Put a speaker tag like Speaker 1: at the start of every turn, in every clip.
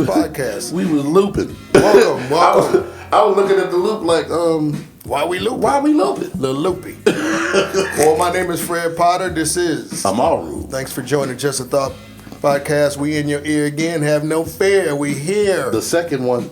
Speaker 1: podcast.
Speaker 2: We was looping.
Speaker 1: Welcome.
Speaker 2: I was looking at the loop like,
Speaker 1: Why we looping?
Speaker 2: why we looping?
Speaker 1: Lil Loopy. Well, my name is Fred Potter. This is
Speaker 2: Amaru.
Speaker 1: Thanks for joining Just a Thought podcast. We in your ear again. Have no fear. We here.
Speaker 2: The second one.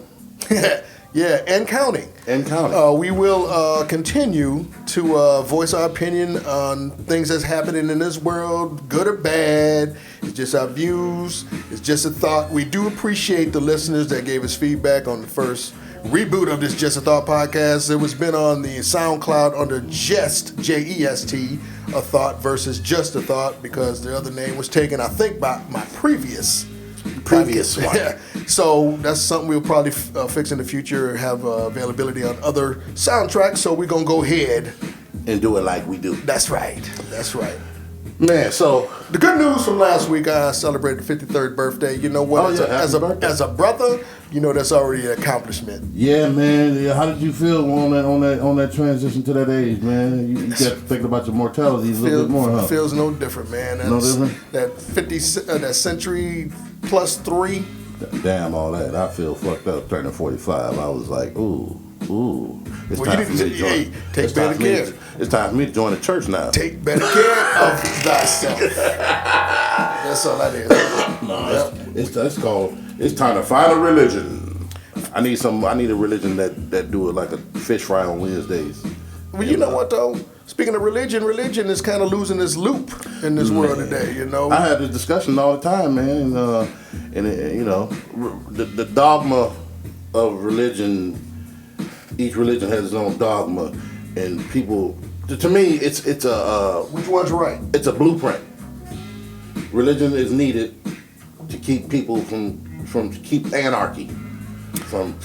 Speaker 1: Yeah, and counting.
Speaker 2: And counting.
Speaker 1: We will continue to voice our opinion on things that's happening in this world, good or bad. It's just our views. It's just a thought. We do appreciate the listeners that gave us feedback on the first reboot of this Just a Thought podcast. It was been on the SoundCloud under Jest, J-E-S-T, a thought versus Just a Thought, because the other name was taken, I think, by my previous one. Yeah. So that's something we'll probably fix in the future, have availability on other soundtracks. So we're going to go ahead
Speaker 2: And do it like we do.
Speaker 1: That's right.
Speaker 2: Man, so.
Speaker 1: The good news from last week, I celebrated the 53rd birthday. You know what?
Speaker 2: Oh, yeah,
Speaker 1: as a brother, you know that's already an accomplishment.
Speaker 3: Yeah, man. Yeah, how did you feel on that transition to that age, man? You got thinking about your mortality a little bit more, huh?
Speaker 1: Feels no different, man.
Speaker 3: No different?
Speaker 1: That 50, that century plus 3.
Speaker 3: Damn, all that. I feel fucked up turning 45. I was like, ooh. It's
Speaker 1: Well,
Speaker 3: time
Speaker 1: you
Speaker 3: for me to
Speaker 1: need to
Speaker 3: join.
Speaker 1: take
Speaker 3: it's time
Speaker 1: better
Speaker 3: for me
Speaker 1: care.
Speaker 3: It's time for me to join the church now.
Speaker 1: Take better care of thyself. That's all that is.
Speaker 3: No, it's called. It's time to find a religion. I need a religion that do it like a fish fry on Wednesdays.
Speaker 1: Well, you know what though? Speaking of religion is kind of losing its loop in this world today. You know,
Speaker 3: I have this discussion all the time, man, and you know, the dogma of religion. Each religion has its own dogma, and people. To me, it's a.
Speaker 1: Which one's right?
Speaker 3: It's a blueprint. Religion is needed to keep people from keep anarchy from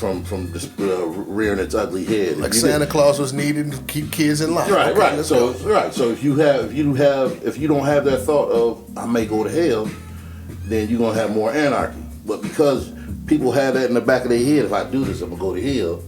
Speaker 3: rearing its ugly head.
Speaker 1: Like Santa Claus was needed to keep kids in line.
Speaker 3: Right,
Speaker 1: okay,
Speaker 3: right. So if you don't have that thought of I may go to hell, then you're gonna have more anarchy. But because people have that in the back of their head, if I do this, I'm gonna go to hell.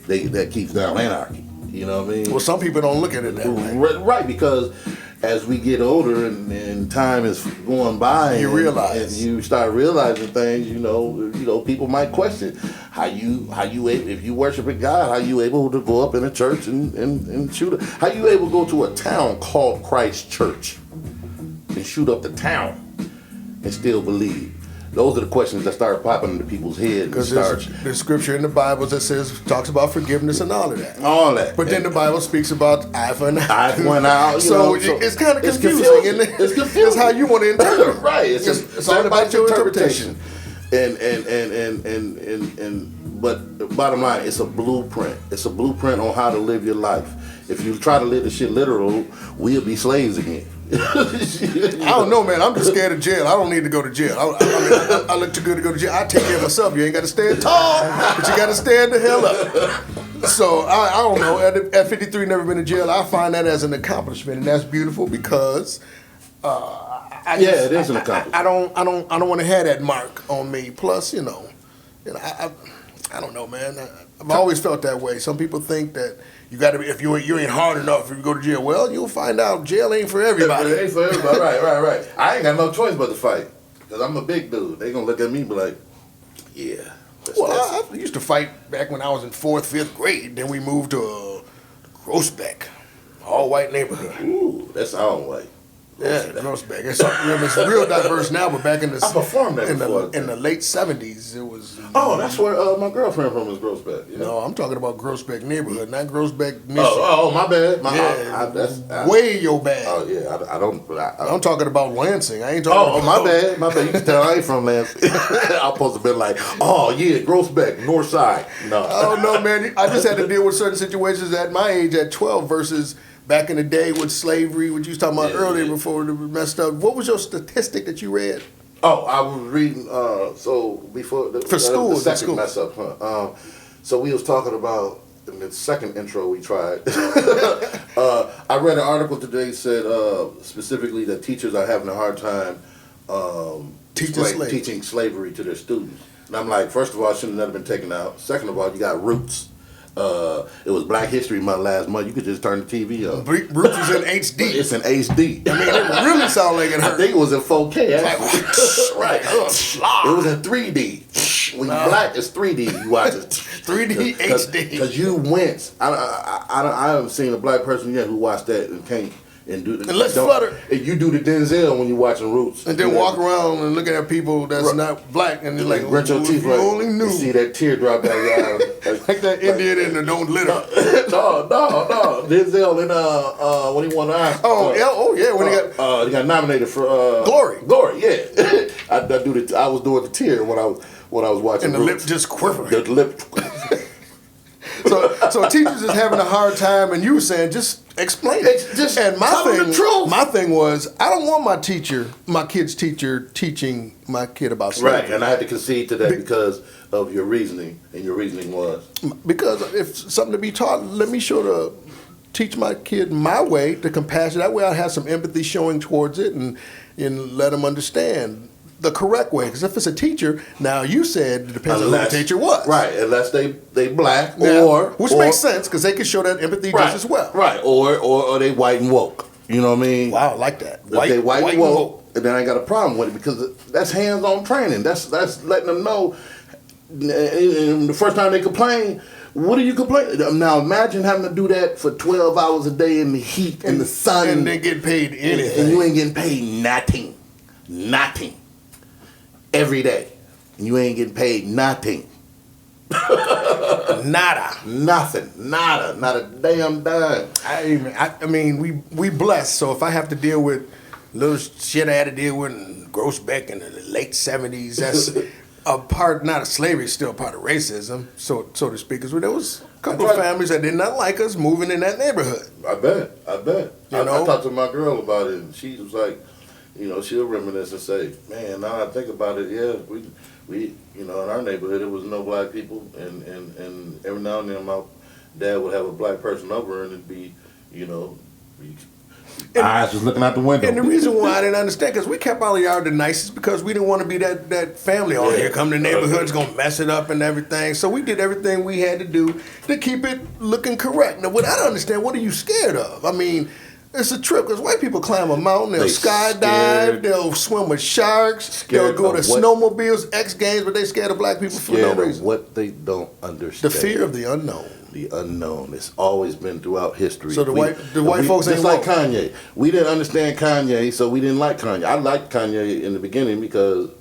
Speaker 3: That keeps down anarchy. You know what I mean?
Speaker 1: Well, some people don't look at it that way.
Speaker 3: Right, because as we get older and time is going by,
Speaker 1: you realize,
Speaker 3: and you start realizing things. You know, people might question how you if you worship a God, how you able to go up in a church and shoot? How you able to go to a town called Christ Church and shoot up the town and still believe? Those are the questions that start popping into people's heads.
Speaker 1: Because there's scripture in the Bible that talks about forgiveness and all of that.
Speaker 3: All that.
Speaker 1: But then the Bible speaks about eye for an eye.
Speaker 3: Eye for an eye.
Speaker 1: So it's kind of confusing.
Speaker 3: It's confusing.
Speaker 1: It's how you want to interpret.
Speaker 3: Right. It's all about your interpretation. But the bottom line, it's a blueprint. It's a blueprint on how to live your life. If you try to live the shit literal, we'll be slaves again.
Speaker 1: I don't know, man. I'm just scared of jail. I don't need to go to jail. I look too good to go to jail. I take care of myself. You ain't got to stand tall, but you got to stand the hell up. So I don't know. At 53, never been to jail. I find that as an accomplishment, and that's beautiful because
Speaker 3: it is an accomplishment.
Speaker 1: I don't want to have that mark on me. Plus, I don't know, man. I've always felt that way. Some people think that you got to be, if you ain't hard enough, if you go to jail. Well, you'll find out jail ain't for everybody.
Speaker 3: It ain't for everybody. Right. I ain't got no choice but to fight because I'm a big dude. They gonna look at me and be like, yeah.
Speaker 1: Well, I used to fight back when I was in 4th, 5th grade. Then we moved to Groesbeck, all white neighborhood.
Speaker 3: Ooh, that's all white.
Speaker 1: Yeah, Groesbeck. It's real diverse now, but back in the
Speaker 3: I performed that
Speaker 1: in
Speaker 3: before.
Speaker 1: the late 70s, it was.
Speaker 3: Oh, that's where my girlfriend from is Groesbeck. You know?
Speaker 1: No, I'm talking about Groesbeck neighborhood, not Groesbeck, Michigan.
Speaker 3: Oh, my bad.
Speaker 1: That's way your bad.
Speaker 3: Oh yeah, I don't.
Speaker 1: I'm talking about Lansing. I ain't talking.
Speaker 3: My bad. You can tell I ain't from Lansing. I'm supposed to be like, oh yeah, Groesbeck, North Side. No.
Speaker 1: Oh no, man. I just had to deal with certain situations at my age at 12 versus back in the day with slavery, what you was talking about earlier before it messed up. What was your statistic that you read?
Speaker 3: Oh, I was reading. So before
Speaker 1: for school,
Speaker 3: the second mess up. So we was talking about in the second intro we tried. I read an article today that said specifically that teachers are having a hard time teaching slavery to their students. And I'm like, first of all, it should have never been taken out. Second of all, you got Roots. It was Black History Month last month. You could just turn the TV on.
Speaker 1: Roots was in HD.
Speaker 3: It's in HD.
Speaker 1: I mean, it really sounded like it hurt.
Speaker 3: I think it was in 4K. Actually.
Speaker 1: Like,
Speaker 3: right. It was in 3D. When you black, it's 3D. You watch it
Speaker 1: 3D HD.
Speaker 3: Because you wince. I haven't seen a black person yet who watched that and can't and do the.
Speaker 1: And let's flutter.
Speaker 3: And you do the Denzel when you're watching Roots.
Speaker 1: And then walk around and looking at people that's not black, and they're like,
Speaker 3: grit your teeth.
Speaker 1: you only knew.
Speaker 3: You see that tear drop down your eye.
Speaker 1: Like that Indian in the Don't Litter.
Speaker 3: No. Denzel in when he won the Oscar.
Speaker 1: Oh yeah, when
Speaker 3: he got nominated for
Speaker 1: Glory.
Speaker 3: Glory, yeah. I was doing the tear when I was watching.
Speaker 1: And the lip
Speaker 3: Roots.
Speaker 1: just quivering.
Speaker 3: The lip.
Speaker 1: So teachers is having a hard time, and you were saying just explain it.
Speaker 3: Just
Speaker 1: and
Speaker 3: tell them the truth.
Speaker 1: My thing was, I don't want my kid's teacher teaching my kid about slavery.
Speaker 3: Right, and I had to concede to that because of your reasoning, and your reasoning was
Speaker 1: because if something to be taught, let me teach my kid my way, the compassion. That way, I have some empathy showing towards it, and let them understand the correct way. Because if it's a teacher, now you said it depends on who the teacher was.
Speaker 3: Right, unless they black
Speaker 1: which makes sense because they can show that empathy just as well.
Speaker 3: Right, or they white and woke. You know what I mean?
Speaker 1: Wow, I like that.
Speaker 3: If they white and woke, and then I got a problem with it because that's hands-on training. That's letting them know. And the first time they complain, what are you complaining? Now imagine having to do that for 12 hours a day in the heat and the sun,
Speaker 1: and then get paid anything,
Speaker 3: and you ain't getting paid nothing. Every day. And you ain't getting paid nothing.
Speaker 1: Nada.
Speaker 3: Nothing. Nada. Not a damn dime.
Speaker 1: I mean, we blessed. So if I have to deal with little shit I had to deal with in Groesbeck in the late 70s, that's a part, not of slavery, still a part of racism, so to speak. Because there was a couple of families that did not like us moving in that neighborhood.
Speaker 3: I bet. I
Speaker 1: know?
Speaker 3: talked to my girl about it, and she was like, she'll reminisce and say, man, now I think about it, yeah, we in our neighborhood, there was no black people, and every now and then my dad would have a black person over, and it'd be, eyes was looking out the window.
Speaker 1: And the reason why I didn't understand, because we kept all of y'all the nicest, because we didn't want to be that family. Oh, here come the neighborhood's going to mess it up and everything. So we did everything we had to do to keep it looking correct. Now, what I don't understand, what are you scared of? I mean, it's a trip, because white people climb a mountain, they'll skydive, they'll swim with sharks, they'll go to snowmobiles, X Games, but they scared of black people for no reason.
Speaker 3: What they don't understand.
Speaker 1: The fear of the unknown.
Speaker 3: The unknown. It's always been throughout history.
Speaker 1: So the white folks ain't
Speaker 3: just like Kanye. We didn't understand Kanye, so we didn't like Kanye. I liked Kanye in the beginning because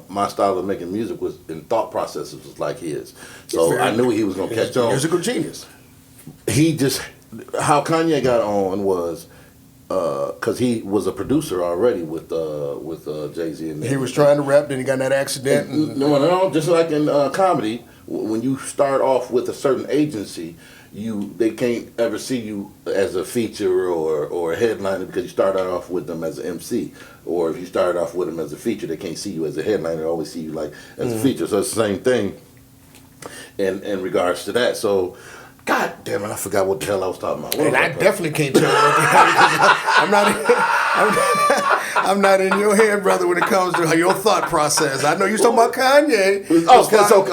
Speaker 3: my style of making music was, and thought processes was like his. So I knew he was going to catch on.
Speaker 1: Musical genius.
Speaker 3: How Kanye got on was because he was a producer already with Jay-Z. And
Speaker 1: he was trying to rap, then he got in that accident.
Speaker 3: No, just like in comedy, when you start off with a certain agency, they can't ever see you as a feature or a headliner because you started off with them as an MC. Or if you started off with them as a feature, they can't see you as a headliner. They always see you like as a feature. So it's the same thing in regards to that. So, God damn it, I forgot what the hell I was talking about.
Speaker 1: And I definitely can't tell you what the hell I'm not in your head, brother, when it comes to your thought process. I know you're talking about Kanye.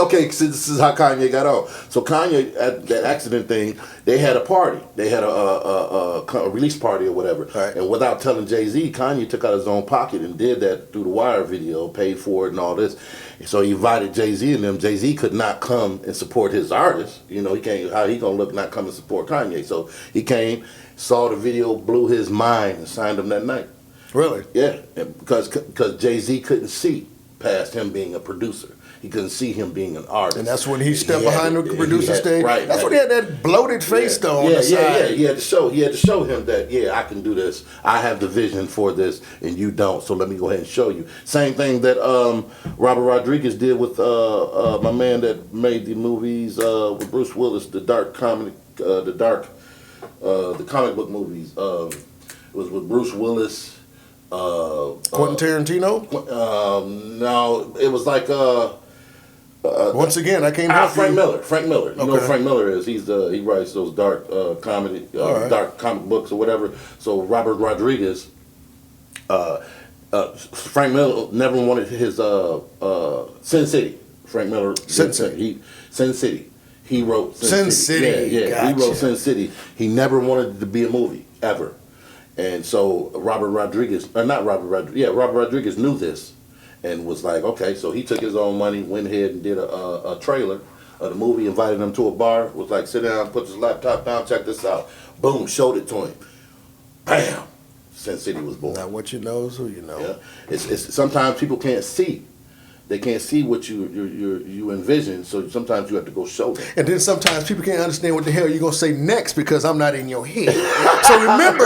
Speaker 3: Okay, so this is how Kanye got on. So Kanye, at that accident thing, they had a party. They had a release party or whatever.
Speaker 1: Right.
Speaker 3: And without telling Jay-Z, Kanye took out his own pocket and did that through the Wire video, paid for it and all this. So he invited Jay-Z and them. Jay-Z could not come and support his artist. He can't. How he gonna look not come and support Kanye? So he came, saw the video, blew his mind, and signed him that night.
Speaker 1: Really?
Speaker 3: Yeah, because Jay-Z couldn't see past him being a producer. He couldn't see him being an artist.
Speaker 1: And that's when he stepped behind the producer stage.
Speaker 3: Right.
Speaker 1: That's when he had that bloated face though on the side.
Speaker 3: Yeah. He had to show him that, I can do this. I have the vision for this and you don't. So let me go ahead and show you. Same thing that Robert Rodriguez did with my man that made the movies with Bruce Willis, the comic book movies. It was with Bruce Willis.
Speaker 1: Quentin Tarantino?
Speaker 3: No, it was like
Speaker 1: once again, I can't help
Speaker 3: Frank
Speaker 1: you.
Speaker 3: Miller. Frank Miller. You know
Speaker 1: Okay.
Speaker 3: who Frank Miller is. He writes those dark comedy,
Speaker 1: right.
Speaker 3: dark comic books or whatever. So Robert Rodriguez, Frank Miller never wanted his Sin City. Frank Miller.
Speaker 1: Sin City.
Speaker 3: Sin City. He wrote
Speaker 1: Sin City.
Speaker 3: Yeah.
Speaker 1: Gotcha.
Speaker 3: He wrote Sin City. He never wanted it to be a movie ever. And so Robert Rodriguez knew this, and was like, okay, so he took his own money, went ahead and did a trailer of the movie, invited him to a bar, was like, sit down, put his laptop down, check this out. Boom, showed it to him. Bam, Sin City was born.
Speaker 1: Now, what you know is who you know.
Speaker 3: Yeah, it's sometimes people can't see. They can't see what you envision, so sometimes you have to go show them.
Speaker 1: And then sometimes people can't understand what the hell you're gonna say next because I'm not in your head. So remember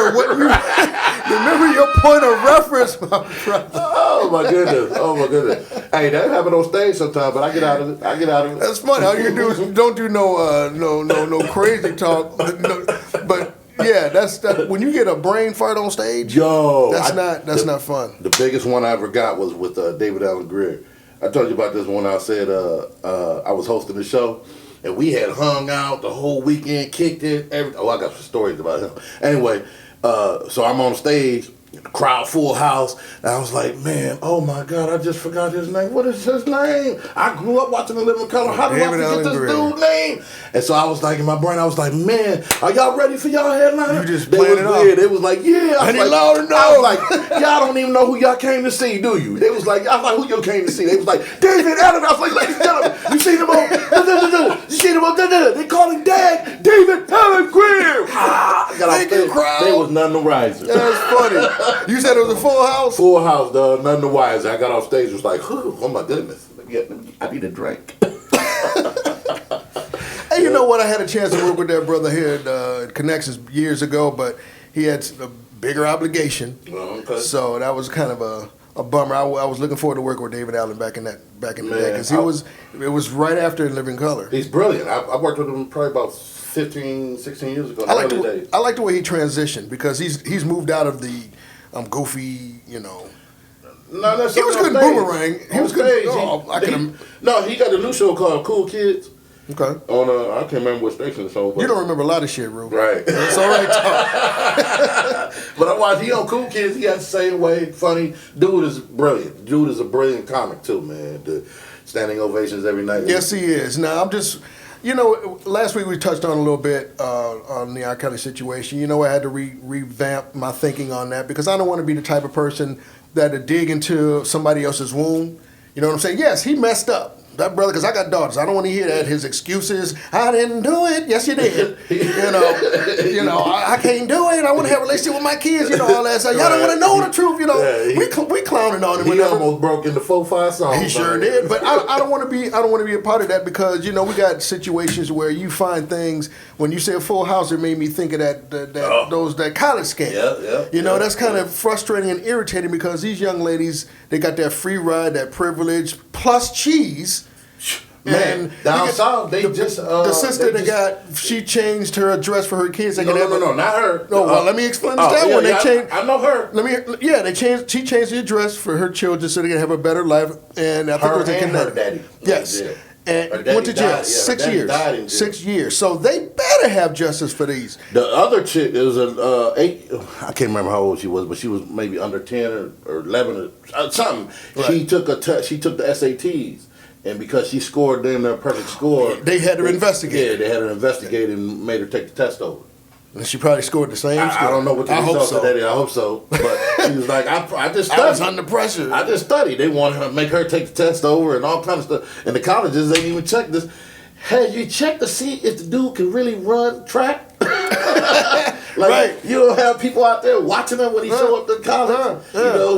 Speaker 1: remember your point of reference, my brother.
Speaker 3: Oh my goodness! Oh my goodness! Hey, that happen on stage sometimes, but I get out of it.
Speaker 1: That's funny. All you can do is don't do no crazy talk. But yeah, that's when you get a brain fart on stage.
Speaker 3: Yo,
Speaker 1: that's not fun.
Speaker 3: The biggest one I ever got was with David Allen Greer. I told you about this one. I said I was hosting the show, and we had hung out the whole weekend, kicked it. I got some stories about him. Anyway, so I'm on stage, crowd full house, and I was like, man, oh my God, I just forgot his name. What is his name? I grew up watching The Living Color. How do I forget this dude's name? And so I was like, in my brain, I was like, man, are y'all ready for y'all headliner?
Speaker 1: You just playing it off.
Speaker 3: They was like, yeah.
Speaker 1: I need louder, no.
Speaker 3: I was like, y'all don't even know who y'all came to see, do you? They was like, I was like, who you came to see? They was like, David Allen. I was like, ladies and gentlemen, you seen him on, you seen him on, they call him Dad, David Allen Greer.
Speaker 1: Thank you, crowd.
Speaker 3: There was none the wiser.
Speaker 1: That's funny. You said it was a full house?
Speaker 3: Full house, dog, none the wiser. I got off stage, was like, oh my goodness. I need a drink.
Speaker 1: Hey, you know what? I had a chance to work with that brother here at Connections years ago, but he had a bigger obligation.
Speaker 3: Okay.
Speaker 1: So that was kind of a bummer. I was looking forward to working with David Allen back in the day because it was right after In Living Color.
Speaker 3: He's brilliant. I worked with him probably about 15, 16 years ago.
Speaker 1: I like the way he transitioned because he's moved out of the goofy,
Speaker 3: No,
Speaker 1: he was good in Boomerang. He was good.
Speaker 3: He got a new show called Cool Kids.
Speaker 1: Okay.
Speaker 3: On I can't remember what station it's on.
Speaker 1: You don't remember a lot of shit, Rube.
Speaker 3: Right.
Speaker 1: It's all right, talk.
Speaker 3: But I watched he on Cool Kids. He got the same way. Funny. Dude is brilliant. Dude is a brilliant comic too, man. The standing ovations every night.
Speaker 1: Yes, he is. Now, I'm just, last week we touched on a little bit on the R. Kelly situation. I had to revamp my thinking on that because I don't want to be the type of person that to dig into somebody else's wound. You know what I'm saying? Yes, he messed up. That brother, because I got daughters, I don't want to hear that. His excuses, I didn't do it. Yes, you did. I can't do it. I want to have a relationship with my kids. All that stuff. Y'all don't want to know the truth. We clowning on him.
Speaker 3: He almost broke into 4-5 songs.
Speaker 1: He sure did. But I don't want to be. I don't want to be a part of that because we got situations where you find things. When you say a Full House, it made me think of that college scam.
Speaker 3: Yeah.
Speaker 1: That's kind of frustrating and irritating because these young ladies, they got that free ride, that privilege, plus cheese.
Speaker 3: Man, down south, the
Speaker 1: sister she changed her address for her kids.
Speaker 3: No, not her.
Speaker 1: No, well, let me explain this.
Speaker 3: I know her.
Speaker 1: She changed the address for her children so they can have a better life. And I think it was in Connecticut.
Speaker 3: Her daddy.
Speaker 1: Yes.
Speaker 3: Yeah.
Speaker 1: And went to jail 6 years. 6 years. So they better have justice for these.
Speaker 3: The other chick is I can't remember how old she was, but she was maybe under 10 or 11 or something. Right. She took the SATs. And because she scored them their perfect score,
Speaker 1: they had her investigated.
Speaker 3: Yeah, they had her investigated and made her take the test over.
Speaker 1: And she probably scored the same score.
Speaker 3: I don't know what the results of that is. I hope so. But she was like, I just studied.
Speaker 1: I was under pressure.
Speaker 3: I just studied. They wanted her to make her take the test over and all kinds of stuff. And the colleges, they didn't even check this. Hey, you check to see if the dude can really run track?
Speaker 1: Right.
Speaker 3: You don't have people out there watching him when he show up to college.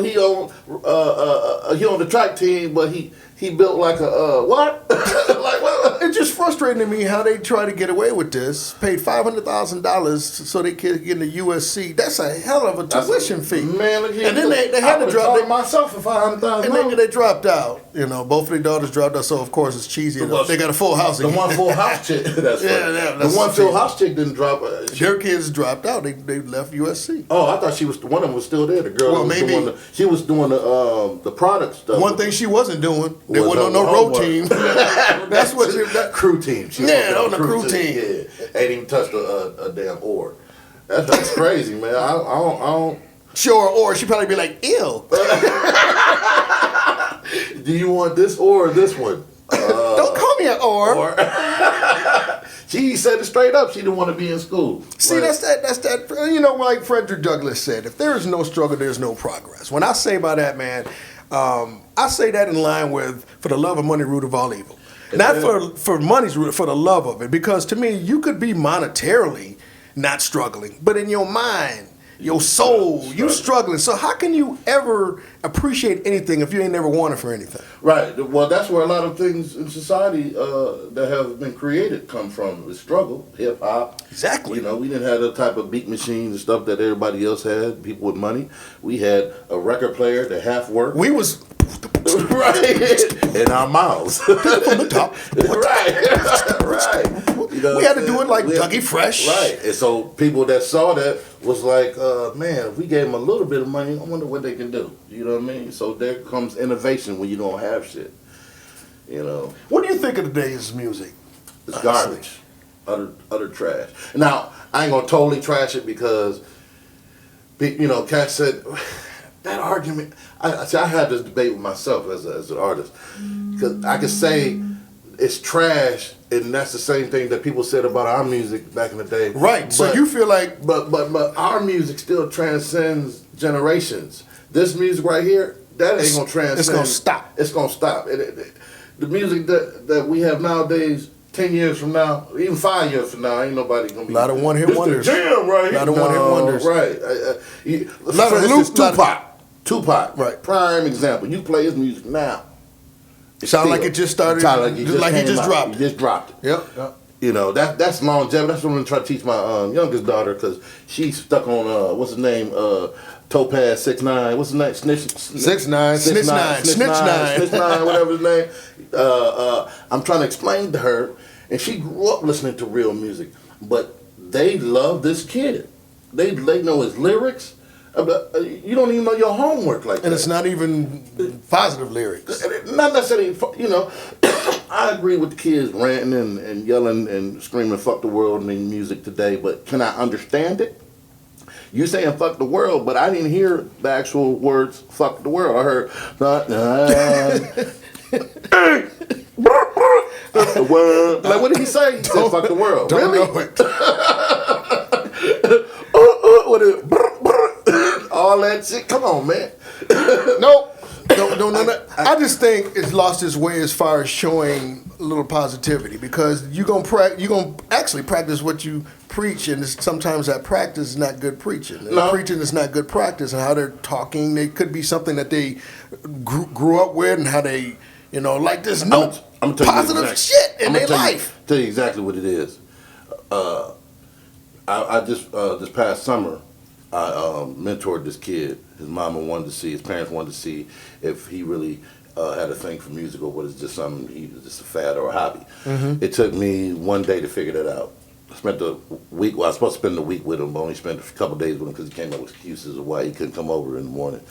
Speaker 3: He on the track team, but he built like a what? Like what?
Speaker 1: It's just frustrating to me how they try to get away with this. Paid $500,000 so they could get into USC. That's a hell of a tuition fee.
Speaker 3: Man, look here.
Speaker 1: And then they had to drop
Speaker 3: myself for $500,000.
Speaker 1: And then they dropped out. Both of their daughters dropped out. So of course it's cheesy. They got a full house.
Speaker 3: The one Full House chick. That's the one Full House chick didn't drop.
Speaker 1: Their kids dropped out. They left USC.
Speaker 3: Oh, I thought one of them was still there. The girl.
Speaker 1: Well, maybe
Speaker 3: she was doing the product stuff.
Speaker 1: One thing she wasn't doing. They wasn't on no road team. That's what
Speaker 3: crew team. She
Speaker 1: on the crew team.
Speaker 3: Yeah, ain't even touched a damn oar. That's crazy, man. I don't.
Speaker 1: Sure, or she'd probably be like, ew.
Speaker 3: Do you want this or this one?
Speaker 1: Don't call me an or.
Speaker 3: She said it straight up. She didn't want to be in school.
Speaker 1: See, that's that. Like Frederick Douglass said, if there is no struggle, there's no progress. When I say by that, man, I say that in line with for the love of money, root of all evil. Not for money's root, for the love of it. Because to me, you could be monetarily not struggling, but in your mind, your soul, you struggling. So how can you ever appreciate anything if you ain't never wanted for anything?
Speaker 3: Right. Well, that's where a lot of things in society that have been created come from. The struggle, hip hop.
Speaker 1: Exactly.
Speaker 3: You know, we didn't have the type of beat machines and stuff that everybody else had. People with money. We had a record player that half worked.
Speaker 1: We was
Speaker 3: right in our mouths.
Speaker 1: from the top.
Speaker 3: right. You know
Speaker 1: We had to do it like Dougie Fresh.
Speaker 3: Right. And so people that saw that was like, man, if we gave them a little bit of money, I wonder what they can do. You know what I mean? So there comes innovation when you don't have shit. You know,
Speaker 1: What do you think of today's music?
Speaker 3: it's garbage, utter trash. Now I ain't gonna totally trash it because, you know, Cat said that argument. I had this debate with myself as an artist because I could say it's trash, and that's the same thing that people said about our music back in the day.
Speaker 1: Right. So
Speaker 3: But-
Speaker 1: you feel like
Speaker 3: But our music still transcends generations. This music right here, that ain't gonna transcend.
Speaker 1: it's gonna stop.
Speaker 3: It's gonna stop. The music that we have nowadays, 10 years from now, even 5 years from now, ain't nobody gonna be.
Speaker 1: A lot of one-hit
Speaker 3: "This the
Speaker 1: wonders.
Speaker 3: jam right here."
Speaker 1: Lot of one-hit wonders.
Speaker 3: Right.
Speaker 1: Lot
Speaker 3: For
Speaker 1: of
Speaker 3: instance,
Speaker 1: loop- lot of-
Speaker 3: Tupac.
Speaker 1: Right.
Speaker 3: Prime example. You play his music now.
Speaker 1: Sound like it just started.
Speaker 3: Sound like it
Speaker 1: just like he
Speaker 3: came
Speaker 1: just
Speaker 3: out.
Speaker 1: dropped.
Speaker 3: He just dropped it.
Speaker 1: Yep. Yep.
Speaker 3: You know, that's longevity. That's what I'm trying to teach my youngest daughter because she's stuck on what's his name, Topaz 6ix9ine. What's his name?
Speaker 1: 6ix9ine, Snitch Nine.
Speaker 3: Snitch Nine, whatever his name. I'm trying to explain to her, and she grew up listening to real music, but they love this kid. They know his lyrics. You don't even know your homework like that.
Speaker 1: And it's not even positive lyrics.
Speaker 3: Not necessarily, you know. I agree with the kids ranting and yelling and screaming "fuck the world" in music today, but can I understand it? You saying "fuck the world," but I didn't hear the actual words "fuck the world." I heard "fuck the world." Like, what did he say? He said "fuck the world."
Speaker 1: Don't
Speaker 3: Really?
Speaker 1: know it.
Speaker 3: What is all that shit? Come on, man.
Speaker 1: Nope. Don't know that. I just think it's lost its way as far as showing a little positivity because you're gonna actually practice what you preach, and sometimes that practice is not good preaching. And
Speaker 3: No.
Speaker 1: preaching is not good practice, and how they're talking, they could be something that they grew up with, and how they, like there's no
Speaker 3: I'm gonna tell you
Speaker 1: positive
Speaker 3: exact-
Speaker 1: shit in
Speaker 3: I'm
Speaker 1: their
Speaker 3: gonna
Speaker 1: life.
Speaker 3: Tell you exactly what it is. I just this past summer, I mentored this kid. His parents wanted to see if he really had a thing for music or was just something just a fad or a hobby.
Speaker 1: Mm-hmm.
Speaker 3: It took me one day to figure that out. I spent the week. Well, I was supposed to spend the week with him, but only spent a couple days with him because he came up with excuses of why he couldn't come over in the morning.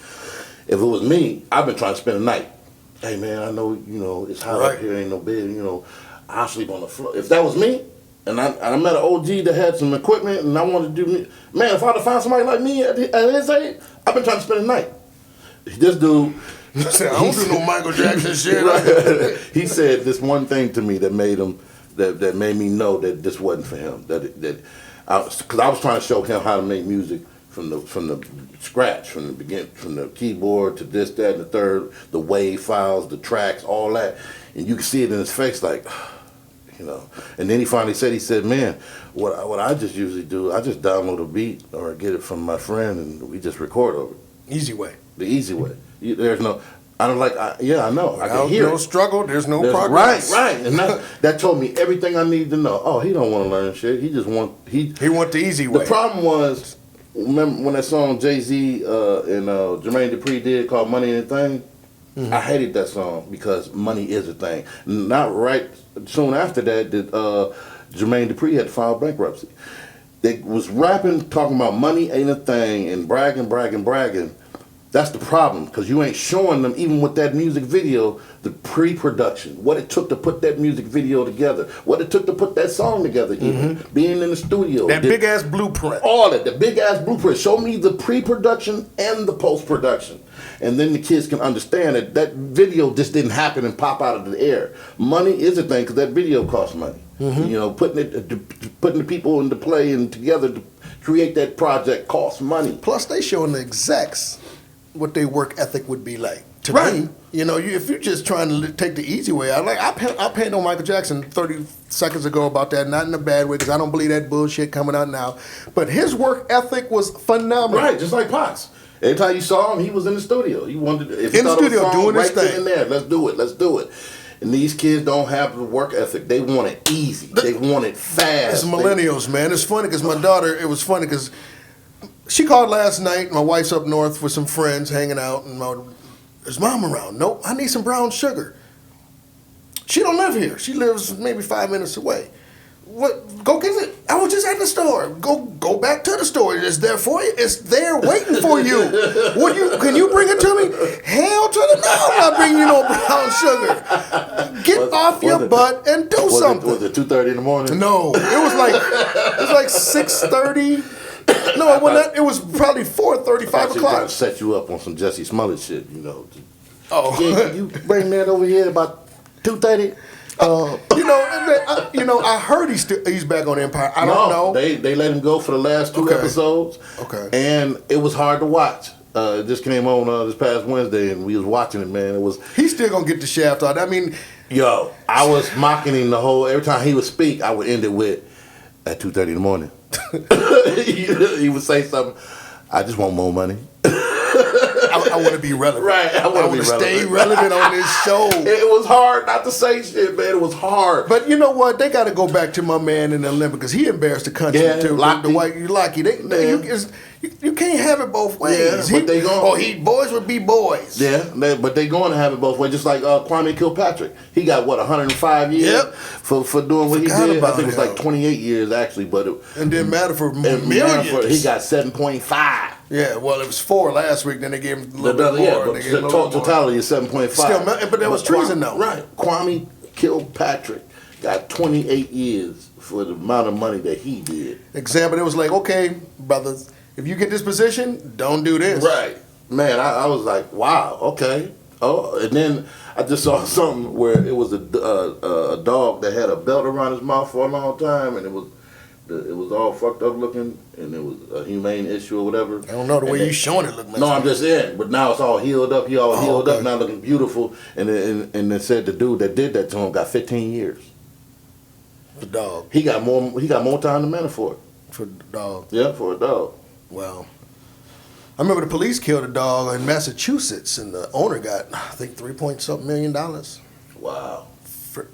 Speaker 3: If it was me, I've been trying to spend the night. Hey man, I know it's hot
Speaker 1: Right.
Speaker 3: up here, ain't no bed. I'll sleep on the floor. If that was me, and I met an OG that had some equipment, and I wanted to do man, if I'd have found somebody like me at his age, I've been trying to spend the night. This dude.
Speaker 1: I don't do no Michael Jackson shit.
Speaker 3: Right. He said this one thing to me that made him that made me know that this wasn't for him. Because I was trying to show him how to make music from the scratch, from the beginning, from the keyboard to this, that, and the third, the wave files, the tracks, all that, and you can see it in his face, like. And then he said, man, what I just usually do, I just download a beat or get it from my friend and we just record over it.
Speaker 1: Easy way.
Speaker 3: The easy way. There's no, I don't like, I know, I can hear
Speaker 1: no
Speaker 3: it.
Speaker 1: struggle, there's no
Speaker 3: There's-
Speaker 1: progress.
Speaker 3: Right. And that told me everything I need to know. Oh, he don't want to learn shit. He just
Speaker 1: He want the easy way.
Speaker 3: the problem was, remember when that song Jay-Z and Jermaine Dupri did called Money Ain't a Thing? I hated that song because money is a thing. Not right soon after that did Jermaine Dupri had to file bankruptcy. They was rapping, talking about money ain't a thing and bragging. That's the problem because you ain't showing them, even with that music video, the pre-production, what it took to put that music video together, what it took to put that song together, even being in the studio.
Speaker 1: That big ass blueprint.
Speaker 3: All that, the big ass blueprint. Show me the pre-production and the post-production. And then the kids can understand that video just didn't happen and pop out of the air. Money is a thing because that video costs money. Putting the people into play and together to create that project costs money.
Speaker 1: Plus, they showing the execs what their work ethic would be like. To
Speaker 3: Right.
Speaker 1: me, if you're just trying to take the easy way out, like I panned on Michael Jackson 30 seconds ago about that, not in a bad way, because I don't believe that bullshit coming out now. But his work ethic was phenomenal.
Speaker 3: Right, just like Pox. Every time you saw him, he was in the studio. He wanted to, if he
Speaker 1: In the
Speaker 3: thought of a
Speaker 1: studio,
Speaker 3: song,
Speaker 1: doing his
Speaker 3: right then
Speaker 1: thing.
Speaker 3: and there, let's do it. And these kids don't have the work ethic. They want it easy. They want it fast.
Speaker 1: It's millennials, man. It's funny because my daughter, it was funny because she called last night. My wife's up north with some friends hanging out, and is Mom around? Nope, I need some brown sugar. She don't live here. She lives maybe 5 minutes away. What? Go get it. I was just at the store. Go back to the store. It's there for you. It's there waiting for you. Can you bring it to me? Hell to the no! I'm not bringing you no brown sugar. Get off your butt and do something.
Speaker 3: Was it 2:30 in the morning?
Speaker 1: No, it was like 6:30. No, it wasn't. It was probably 4:30, 5
Speaker 3: Trying to
Speaker 1: o'clock.
Speaker 3: set you up on some Jesse Smollett shit,
Speaker 1: Oh,
Speaker 3: Yeah, can you bring that over here about 2:30?
Speaker 1: I heard he's back on Empire. I don't know.
Speaker 3: They let him go for the last two
Speaker 1: Okay.
Speaker 3: episodes.
Speaker 1: Okay.
Speaker 3: And it was hard to watch. It just came on this past Wednesday, and we was watching it, man. It was,
Speaker 1: He's still gonna get the shaft out. I mean,
Speaker 3: yo, I was mocking him the whole, every time he would speak, I would end it with, at 2:30 in the morning. He would say something, I just want more money.
Speaker 1: I want to be relevant.
Speaker 3: Right, I wanna be
Speaker 1: stay
Speaker 3: relevant.
Speaker 1: relevant on this show.
Speaker 3: It was hard not to say shit, man. It was hard.
Speaker 1: But you know what? They got to go back to my man in the Olympics because he embarrassed the country
Speaker 3: Yeah,
Speaker 1: too.
Speaker 3: Lochte.
Speaker 1: The white Lochte. You can't have it both ways.
Speaker 3: Yeah, but they gon-
Speaker 1: boys would be boys.
Speaker 3: Yeah, but they're going to have it both ways. Just like Kwame Kilpatrick, he got 105 years
Speaker 1: Yep.
Speaker 3: for doing what
Speaker 1: Forgot
Speaker 3: he did. I
Speaker 1: about
Speaker 3: think it was
Speaker 1: him.
Speaker 3: like 28 years actually, but
Speaker 1: And didn't matter for
Speaker 3: and
Speaker 1: millions.
Speaker 3: he got 7.5.
Speaker 1: Yeah, well, it was 4 last week. Then they gave him a little bit more.
Speaker 3: Yeah, but
Speaker 1: They gave him
Speaker 3: the
Speaker 1: a little more.
Speaker 3: totality is 7.5.
Speaker 1: Still, but that was treason, though.
Speaker 3: Right, Kwame Kilpatrick got 28 years for the amount of money that he did.
Speaker 1: Example, it was like, okay, brothers, if you get this position, don't do this.
Speaker 3: Right. Man, I was like, wow, okay. Oh, and then I just saw something where it was a dog that had a belt around his mouth for a long time, and it was all fucked up looking, and it was a humane issue or whatever.
Speaker 1: I don't know the
Speaker 3: And
Speaker 1: way
Speaker 3: they-
Speaker 1: you showing it look like.
Speaker 3: No, I'm just saying, but now it's all healed up. He all healed
Speaker 1: okay.
Speaker 3: up, now looking beautiful, and they said the dude that did that to him got 15 years.
Speaker 1: the dog
Speaker 3: He got more time than Manafort.
Speaker 1: for the dog.
Speaker 3: Yeah, for a dog.
Speaker 1: Well, I remember the police killed a dog in Massachusetts, and the owner got, I think, $3 million
Speaker 3: Wow.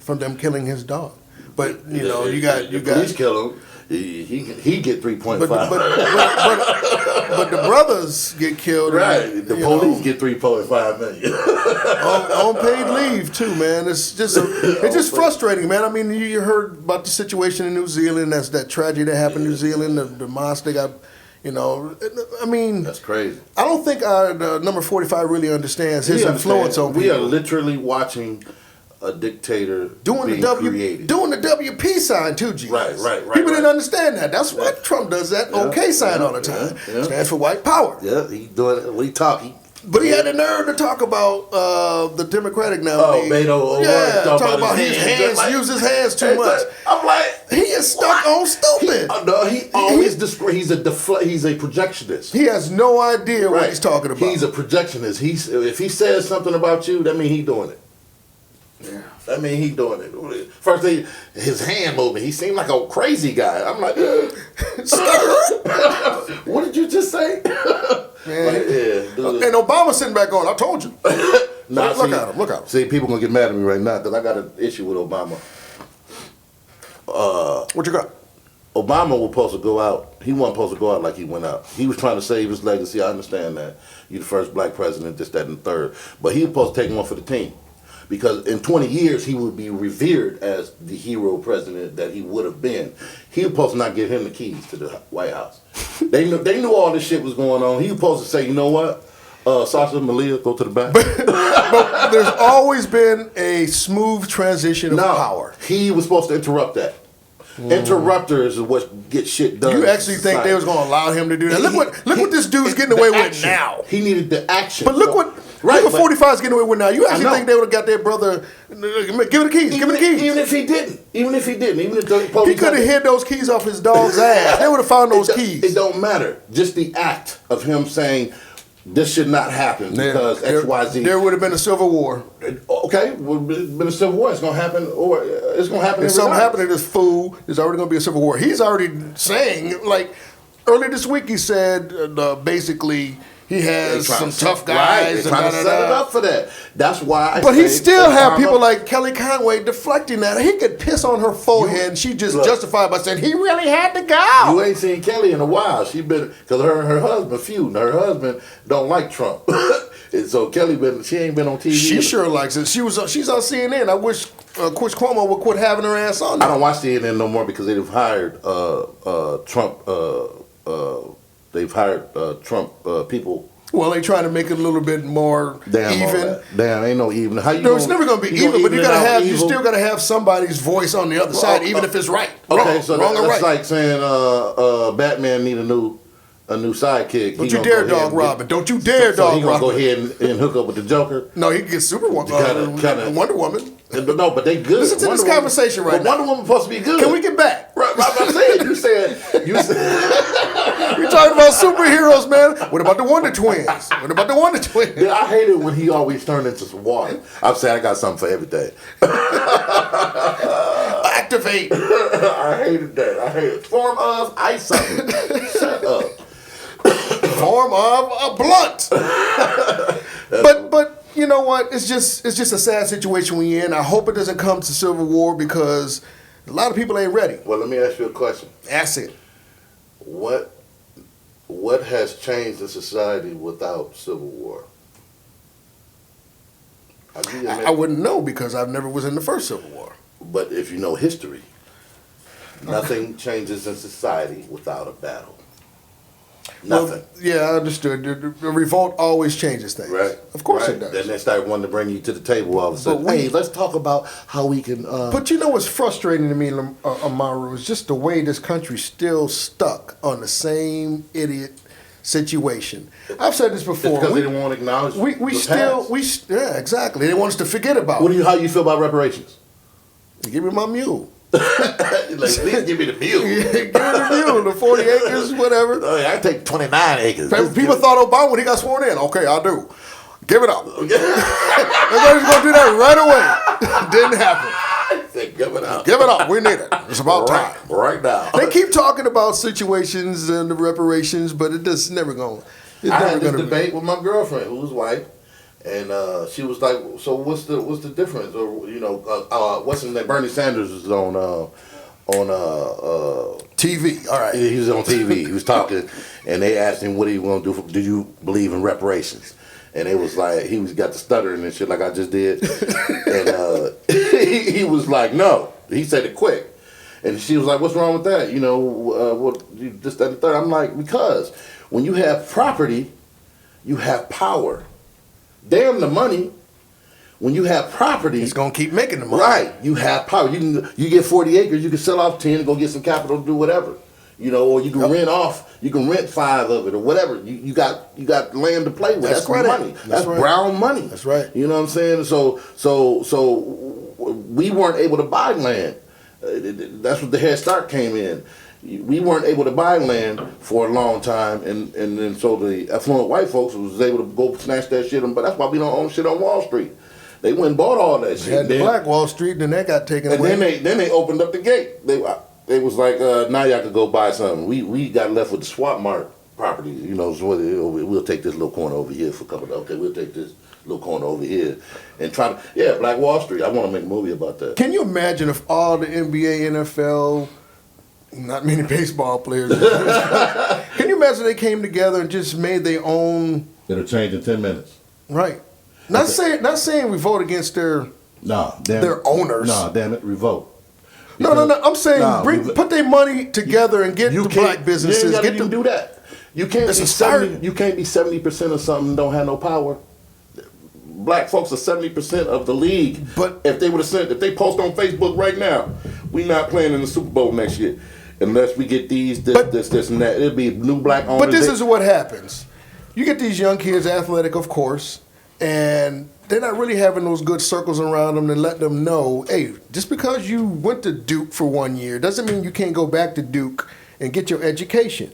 Speaker 1: from them killing his dog. But you
Speaker 3: The
Speaker 1: got.
Speaker 3: police kill him. He get 3.5.
Speaker 1: But the brothers get killed.
Speaker 3: Right,
Speaker 1: and,
Speaker 3: the
Speaker 1: you
Speaker 3: police
Speaker 1: know,
Speaker 3: get 3.5 million.
Speaker 1: on paid leave too, man. It's just frustrating, man. I mean, you heard about the situation in New Zealand. That's that tragedy that happened in New Zealand. The mosque they got, I mean,
Speaker 3: That's crazy.
Speaker 1: I don't think the number 45 really understands his influence on people.
Speaker 3: We are literally watching a dictator
Speaker 1: Doing
Speaker 3: being created.
Speaker 1: doing the WP sign too, G.
Speaker 3: Right.
Speaker 1: People didn't understand that. That's why Trump does that OK sign all the time.
Speaker 3: yeah.
Speaker 1: Stands for white power.
Speaker 3: Yeah, he doing it. We talking.
Speaker 1: But he had the nerve to talk about the Democratic nominee.
Speaker 3: Beto O'Rourke.
Speaker 1: Yeah,
Speaker 3: talk
Speaker 1: talk about his hands,
Speaker 3: like-
Speaker 1: use his hands too much.
Speaker 3: I'm like,
Speaker 1: He is stuck on stupid.
Speaker 3: he always he's a projectionist.
Speaker 1: He has no idea what he's talking about.
Speaker 3: He's a projectionist. If he says something about you, that means he doing it.
Speaker 1: Yeah.
Speaker 3: That mean he doing it. First thing, his hand moving. He seemed like a crazy guy. I'm like, what did you just say?
Speaker 1: Man.
Speaker 3: dude.
Speaker 1: And Obama sitting back on. I told you.
Speaker 3: Nah,
Speaker 1: look at him. Look at him.
Speaker 3: See, people gonna get mad at me right now because I got an issue with Obama.
Speaker 1: What you got?
Speaker 3: Obama was supposed to go out. He wasn't supposed to go out like he went out. He was trying to save his legacy. I understand that. You're the first black president, this, that, and the third. But he was supposed to take one for the team. Because in 20 years, he would be revered as the hero president that he would have been. He was supposed to not give him the keys to the White House. They knew all this shit was going on. He was supposed to say, you know what? Sasha Malia, go to the back.
Speaker 1: But there's always been a smooth transition of power.
Speaker 3: He was supposed to interrupt that. Interrupters is what get shit done.
Speaker 1: You actually think they was going to allow him to do that? Look what this dude's getting away with now.
Speaker 3: He needed the action.
Speaker 1: But look what 45 is getting away with now. You actually think they would have got their brother? Give him the keys. Give him the keys.
Speaker 3: Even if he didn't. Even if the police
Speaker 1: He could have hid those keys off his dog's ass. They would have found those keys.
Speaker 3: It don't matter. Just the act of him saying, this should not happen because X, Y, Z.
Speaker 1: There would have been a civil war.
Speaker 3: Okay, would have been a civil war. It's gonna happen, or it's gonna happen.
Speaker 1: If something happened to this fool, there's already going to be a civil war. He's already saying, like, earlier this week, he said basically he has some tough guys.
Speaker 3: They're trying to set it up for that. That's why.
Speaker 1: But he still have people like Kelly Conway deflecting that. He could piss on her forehead, and she just justified by saying he really had to go.
Speaker 3: You ain't seen Kelly in a while. She been because her and her husband feuding. Her husband don't like Trump, and so Kelly she ain't been on TV.
Speaker 1: She sure likes it. She's on CNN. I wish Chris Cuomo would quit having her ass on there.
Speaker 3: I don't watch CNN no more because they've hired Trump. They've hired Trump people.
Speaker 1: Well, they trying to make it a little bit more even.
Speaker 3: Damn, ain't no even. How you?
Speaker 1: No, it's never gonna be even. But you
Speaker 3: still
Speaker 1: gotta have somebody's voice on the other side, even if it's right.
Speaker 3: Okay, so
Speaker 1: wrong or
Speaker 3: that's
Speaker 1: right.
Speaker 3: like saying Batman need a new sidekick.
Speaker 1: Don't you dare dog Robin. Don't you dare dog Robin.
Speaker 3: He gonna go ahead and hook up with the Joker.
Speaker 1: No, he can get Superwoman, Wonder Woman.
Speaker 3: No, but they good.
Speaker 1: Listen to this conversation right now.
Speaker 3: Wonder Woman supposed to be good.
Speaker 1: Can we get back?
Speaker 3: Right, I'm saying you said.
Speaker 1: We're talking about superheroes, man. What about the Wonder Twins? What about the Wonder Twins?
Speaker 3: Yeah, I hate it when he always turned into some water. I'm saying I got something for everything.
Speaker 1: Activate.
Speaker 3: I hated that. I hate it. Form of ice something. Shut up.
Speaker 1: Form of a blunt. But you know what? It's just a sad situation we're in. I hope it doesn't come to civil war because a lot of people ain't ready.
Speaker 3: Well, let me ask you a question.
Speaker 1: That's it.
Speaker 3: What has changed in society without civil war?
Speaker 1: I wouldn't know because I never was in the first civil war.
Speaker 3: But if you know history, nothing changes in society without a battle. Nothing.
Speaker 1: Well, yeah, I understood. The revolt always changes things.
Speaker 3: Right.
Speaker 1: Of course
Speaker 3: right.
Speaker 1: it does.
Speaker 3: Then they start wanting to bring you to the table all of a sudden. Hey, let's talk about how we can...
Speaker 1: But you know what's frustrating to me, Amaru, is just the way this country's still stuck on the same idiot situation. I've said this before.
Speaker 3: It's because they didn't want to acknowledge
Speaker 1: yeah, exactly. They want us to forget about it.
Speaker 3: How you feel about reparations?
Speaker 1: Give me my mule.
Speaker 3: At least give me the mule.
Speaker 1: Give me the mule, the 40 acres, whatever.
Speaker 3: Oh, yeah, I take 29 acres.
Speaker 1: People thought Obama when he got sworn in. Okay, I do. Give it up. Everybody's going to do that right away. Didn't happen.
Speaker 3: Give it up.
Speaker 1: Give it up. We need it. It's about time.
Speaker 3: Right now.
Speaker 1: They keep talking about situations and the reparations, but it's never going.
Speaker 3: I had this debate with my girlfriend, who was white, and she was like, "So what's the difference?" Or what's his name? Bernie Sanders was on
Speaker 1: TV. All right.
Speaker 3: He was on TV. He was talking, and they asked him, "What are you going to do? Do you believe in reparations?" And it was like he got the stuttering and shit like I just did, and he was like, "No." He said it quick, and she was like, "What's wrong with that? What this, that, and the third?" I'm like, because when you have property, you have power. Damn the money. When you have property,
Speaker 1: it's gonna keep making the money.
Speaker 3: Right. You have power. You get 40 acres. You can sell off 10 and go get some capital to do whatever. Or you can rent off. You can rent 5 of it or whatever. You got land to play with. That's money. That's right. Brown money.
Speaker 1: That's right.
Speaker 3: You know what I'm saying? So we weren't able to buy land. That's what the Head Start came in. We weren't able to buy land for a long time, and then so the affluent white folks was able to go snatch that shit. But that's why we don't own shit on Wall Street. They went and bought all that shit.
Speaker 1: They had the Black Wall Street, and then that got taken away.
Speaker 3: And then they opened up the gate. They was like, now y'all can go buy something. We got left with the Swap Mart property. So we'll take this little corner over here for a couple of, okay, we'll take this little corner over here and try to, Black Wall Street. I want to make a movie about that.
Speaker 1: Can you imagine if all the NBA, NFL, not many baseball players, can you imagine they came together and just made their own?
Speaker 3: It'll change in 10 minutes.
Speaker 1: Right. Not saying we vote against their owners.
Speaker 3: No, damn it, revolt.
Speaker 1: No. I'm saying put their money together and get the black businesses.
Speaker 3: You can't do that. You can't be 70% of something and don't have no power. Black folks are 70% of the league.
Speaker 1: But
Speaker 3: if they if they post on Facebook right now, we not playing in the Super Bowl next year unless we get this, and that. It'll be new black owners.
Speaker 1: But this is what happens. You get these young kids, athletic, of course, and they're not really having those good circles around them to let them know, hey, just because you went to Duke for 1 year doesn't mean you can't go back to Duke and get your education.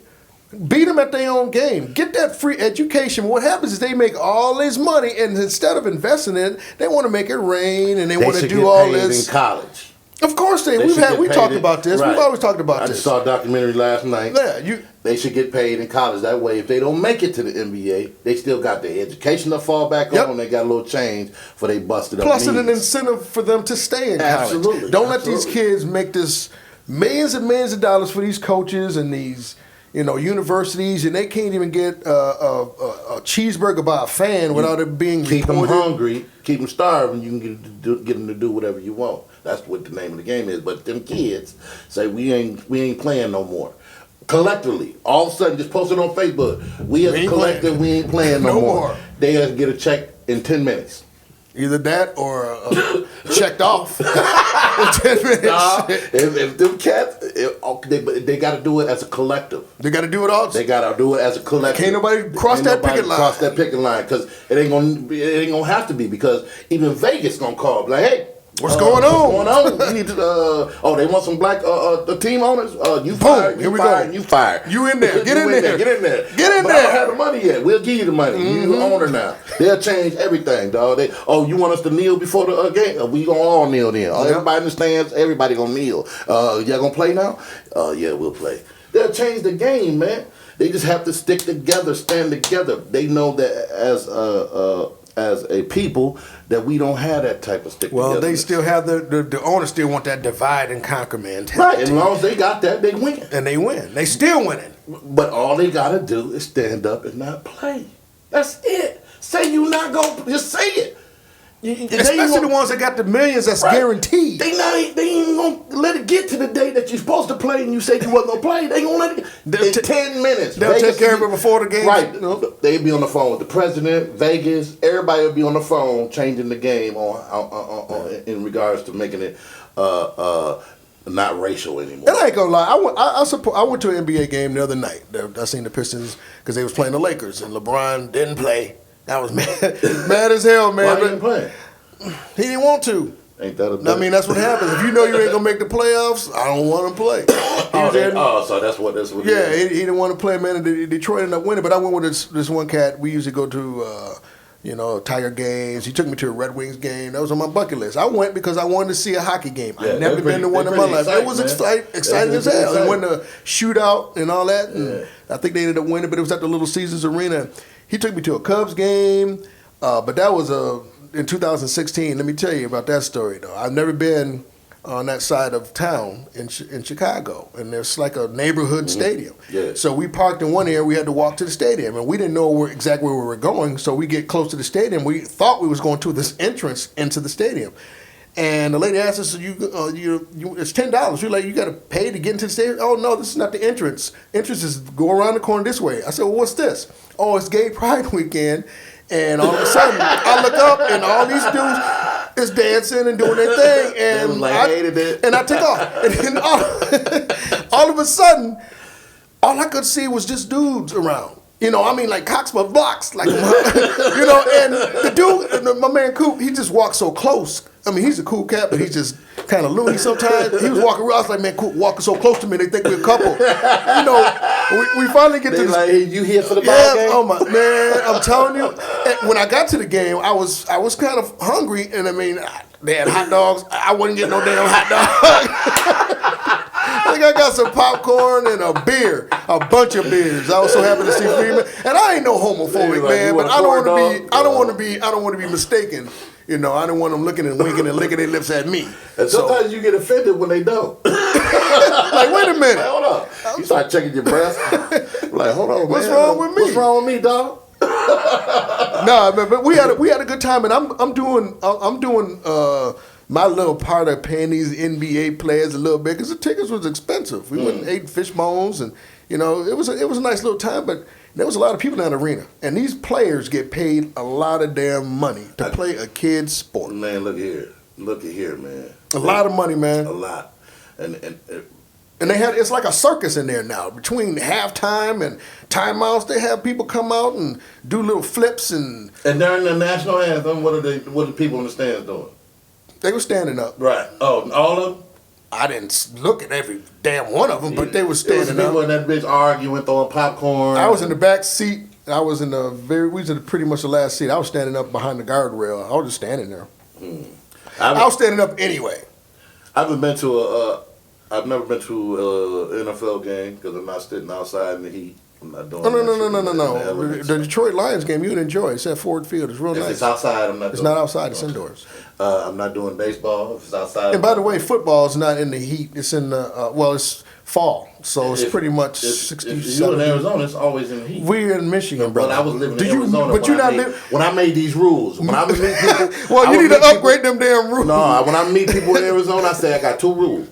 Speaker 1: Beat them at their own game. Get that free education. What happens is they make all this money, and instead of investing in it, they want to make it rain, and they want to
Speaker 3: should
Speaker 1: do
Speaker 3: get
Speaker 1: all
Speaker 3: paid
Speaker 1: this.
Speaker 3: in college.
Speaker 1: Of course
Speaker 3: They
Speaker 1: we
Speaker 3: should get
Speaker 1: talked
Speaker 3: paid
Speaker 1: about this.
Speaker 3: right.
Speaker 1: We've always talked about
Speaker 3: I
Speaker 1: this.
Speaker 3: just saw a documentary last night.
Speaker 1: Yeah,
Speaker 3: They should get paid in college. That way, if they don't make it to the NBA, they still got their education to fall back
Speaker 1: Yep.
Speaker 3: on. They got a little change for they busted up
Speaker 1: plus
Speaker 3: knees.
Speaker 1: an incentive for them to stay in college.
Speaker 3: Absolutely.
Speaker 1: Don't let these
Speaker 3: Absolutely.
Speaker 1: kids make this millions and millions of dollars for these coaches and these universities, and they can't even get a cheeseburger by a fan without it being
Speaker 3: Keep them
Speaker 1: reported.
Speaker 3: hungry, keep them starving. You can get them to do whatever you want. That's what the name of the game is. But them kids say we ain't playing no more. Collectively, all of a sudden, just post it on Facebook. We as
Speaker 1: We
Speaker 3: a
Speaker 1: ain't
Speaker 3: collective,
Speaker 1: playing.
Speaker 3: we ain't playing no
Speaker 1: No
Speaker 3: more.
Speaker 1: more.
Speaker 3: They have to get a check in 10 minutes.
Speaker 1: Either that or checked off in 10 minutes.
Speaker 3: Nah, if them cats, they got to do it as a collective.
Speaker 1: They got to do it all.
Speaker 3: They gotta do it as a collective.
Speaker 1: Can't nobody cross that picket line.
Speaker 3: Cross that picket line because it ain't gonna have to be because even Vegas gonna call like, hey,
Speaker 1: What's going on?
Speaker 3: What's going on? We need to. They want some black the team owners. You fired.
Speaker 1: Here
Speaker 3: You
Speaker 1: we
Speaker 3: fired.
Speaker 1: go.
Speaker 3: You fired.
Speaker 1: You in there. Get
Speaker 3: You
Speaker 1: in there.
Speaker 3: Get in there.
Speaker 1: Get in
Speaker 3: but
Speaker 1: there.
Speaker 3: I don't have the money yet. We'll give you the money. You the owner now. They'll change everything, dog. You want us to kneel before the game? We gonna all kneel then. Everybody in the stands. Everybody gonna kneel. Y'all gonna play now? Yeah, we'll play. They'll change the game, man. They just have to stick together, stand together. They know that as a people that we don't have that type of stick
Speaker 1: Well,
Speaker 3: together.
Speaker 1: they still have the owners still want that divide and conquer mentality.
Speaker 3: Right, as long as they got that, they win.
Speaker 1: And they win. They still winning.
Speaker 3: But all they gotta do is stand up and not play. That's it. Say you not gonna just say it.
Speaker 1: Especially the ones that got the millions that's
Speaker 3: Right.
Speaker 1: guaranteed.
Speaker 3: They ain't gonna let it get to the day that you're supposed to play and you said you wasn't gonna play. They gonna let it
Speaker 1: They'll
Speaker 3: in
Speaker 1: ta-
Speaker 3: 10 minutes.
Speaker 1: they'll take care of it before the game.
Speaker 3: Right.
Speaker 1: You know?
Speaker 3: They'll be on the phone with the president, Vegas. Everybody will be on the phone changing the game on in regards to making it not racial anymore.
Speaker 1: And I ain't gonna lie, I went to an NBA game the other night. I seen the Pistons because they was playing the Lakers and LeBron didn't play. I was mad as hell, man.
Speaker 3: Why
Speaker 1: but
Speaker 3: didn't play?
Speaker 1: he didn't want to.
Speaker 3: Ain't that a
Speaker 1: I mean, that's what happens. If you know you ain't gonna make the playoffs, I don't want to play.
Speaker 3: So that's what
Speaker 1: Yeah,
Speaker 3: it is.
Speaker 1: he didn't want to play, man. And Detroit ended up winning. But I went with this one cat. We usually go to, Tiger games. He took me to a Red Wings game. That was on my bucket list. I went because I wanted to see a hockey game.
Speaker 3: Yeah,
Speaker 1: I've never
Speaker 3: they're
Speaker 1: been to
Speaker 3: pretty-
Speaker 1: one in
Speaker 3: they're
Speaker 1: my
Speaker 3: pretty
Speaker 1: life. It was
Speaker 3: exciting, man.
Speaker 1: exciting as
Speaker 3: They're
Speaker 1: hell. And
Speaker 3: pretty
Speaker 1: when the shootout and all that, and
Speaker 3: Yeah.
Speaker 1: I think they ended up winning, but it was at the Little Caesars Arena. He took me to a Cubs game, but that was in 2016. Let me tell you about that story, though. I've never been on that side of town in Chicago, and there's like a neighborhood stadium.
Speaker 3: Yeah.
Speaker 1: So we parked in one area. We had to walk to the stadium, and we didn't know exactly where we were going. So we get close to the stadium. We thought we was going to this entrance into the stadium, and the lady asked us, it's $10." We're like, "You got to pay to get into the stadium?" "Oh no, this is not the entrance. Entrance is go around the corner this way." I said, "Well, what's this?" "Oh, it's Gay Pride Weekend." And all of a sudden, I look up, and all these dudes is dancing and doing their thing, and
Speaker 3: was like, hated it.
Speaker 1: And I took off. And then all of a sudden, all I could see was just dudes around. Like Coxma blocks, like, and the dude, my man Coop, he just walks so close. I mean, he's a cool cat, but he's just kind of loony sometimes. He was walking around, I was like, man, Coop walking so close to me, they think we're a couple. We finally get to
Speaker 3: They
Speaker 1: the
Speaker 3: like, hey, you here for the ball
Speaker 1: yeah,
Speaker 3: game?
Speaker 1: oh my man, I'm telling you. And when I got to the game, I was kind of hungry, and I mean, they had hot dogs. I wouldn't get no damn hot dog. I think I got some popcorn and a beer, a bunch of beers. I was so happy to see Freeman, and I ain't no homophobic,
Speaker 3: Like,
Speaker 1: man,
Speaker 3: you
Speaker 1: but
Speaker 3: want a
Speaker 1: I don't
Speaker 3: corn
Speaker 1: want to be,
Speaker 3: dog?
Speaker 1: I don't want to be mistaken. I don't want them looking and winking and licking their lips at me.
Speaker 3: And sometimes you get offended when they don't.
Speaker 1: Like, wait a minute.
Speaker 3: Like, hold up. You start checking your breath. Like, hold on,
Speaker 1: What's
Speaker 3: man.
Speaker 1: wrong with me?
Speaker 3: What's wrong with me, dog?
Speaker 1: No, but we had a good time, and I'm doing my little part of paying these NBA players a little bit because the tickets was expensive. We went and ate fish bones, and it was a nice little time, but there was a lot of people in that arena, and these players get paid a lot of damn money to play a kid's sport.
Speaker 3: Man, look at here, man.
Speaker 1: A lot of money, man.
Speaker 3: A lot. And
Speaker 1: And it's like a circus in there now. Between halftime and timeouts, they have people come out and do little flips, and
Speaker 3: during the national anthem, what are the people in the stands doing?
Speaker 1: they were standing up.
Speaker 3: Right. Oh, all of them?
Speaker 1: I didn't look at every damn one of them, but they were
Speaker 3: There was
Speaker 1: standing
Speaker 3: people
Speaker 1: up.
Speaker 3: in that bitch arguing, throwing popcorn.
Speaker 1: I was in the back seat. I was in the we was in pretty much the last seat. I was standing up behind the guardrail. I was just standing there. I was standing up anyway.
Speaker 3: I've never been to an NFL game because I'm not sitting outside in the heat. I'm not doing
Speaker 1: No.
Speaker 3: that shit.
Speaker 1: The Detroit Lions game, you'd enjoy. It's at Ford Field. It's real
Speaker 3: If
Speaker 1: nice.
Speaker 3: it's outside, I'm not.
Speaker 1: It's
Speaker 3: doing
Speaker 1: not
Speaker 3: it.
Speaker 1: outside. It's indoors.
Speaker 3: I'm not doing baseball. If it's outside.
Speaker 1: And by the way, football is not in the heat. It's in the it's fall, so it's pretty much 60,
Speaker 3: If you're in
Speaker 1: 70.
Speaker 3: Arizona, it's always in the heat.
Speaker 1: We're in Michigan, bro.
Speaker 3: But I was living in
Speaker 1: Did you-
Speaker 3: Arizona
Speaker 1: but you not
Speaker 3: when I made these rules. When I would meet people,
Speaker 1: Well,
Speaker 3: I
Speaker 1: you
Speaker 3: would
Speaker 1: need to
Speaker 3: meet people-
Speaker 1: upgrade them damn rules.
Speaker 3: No, when I meet people in Arizona, I say I got 2 rules.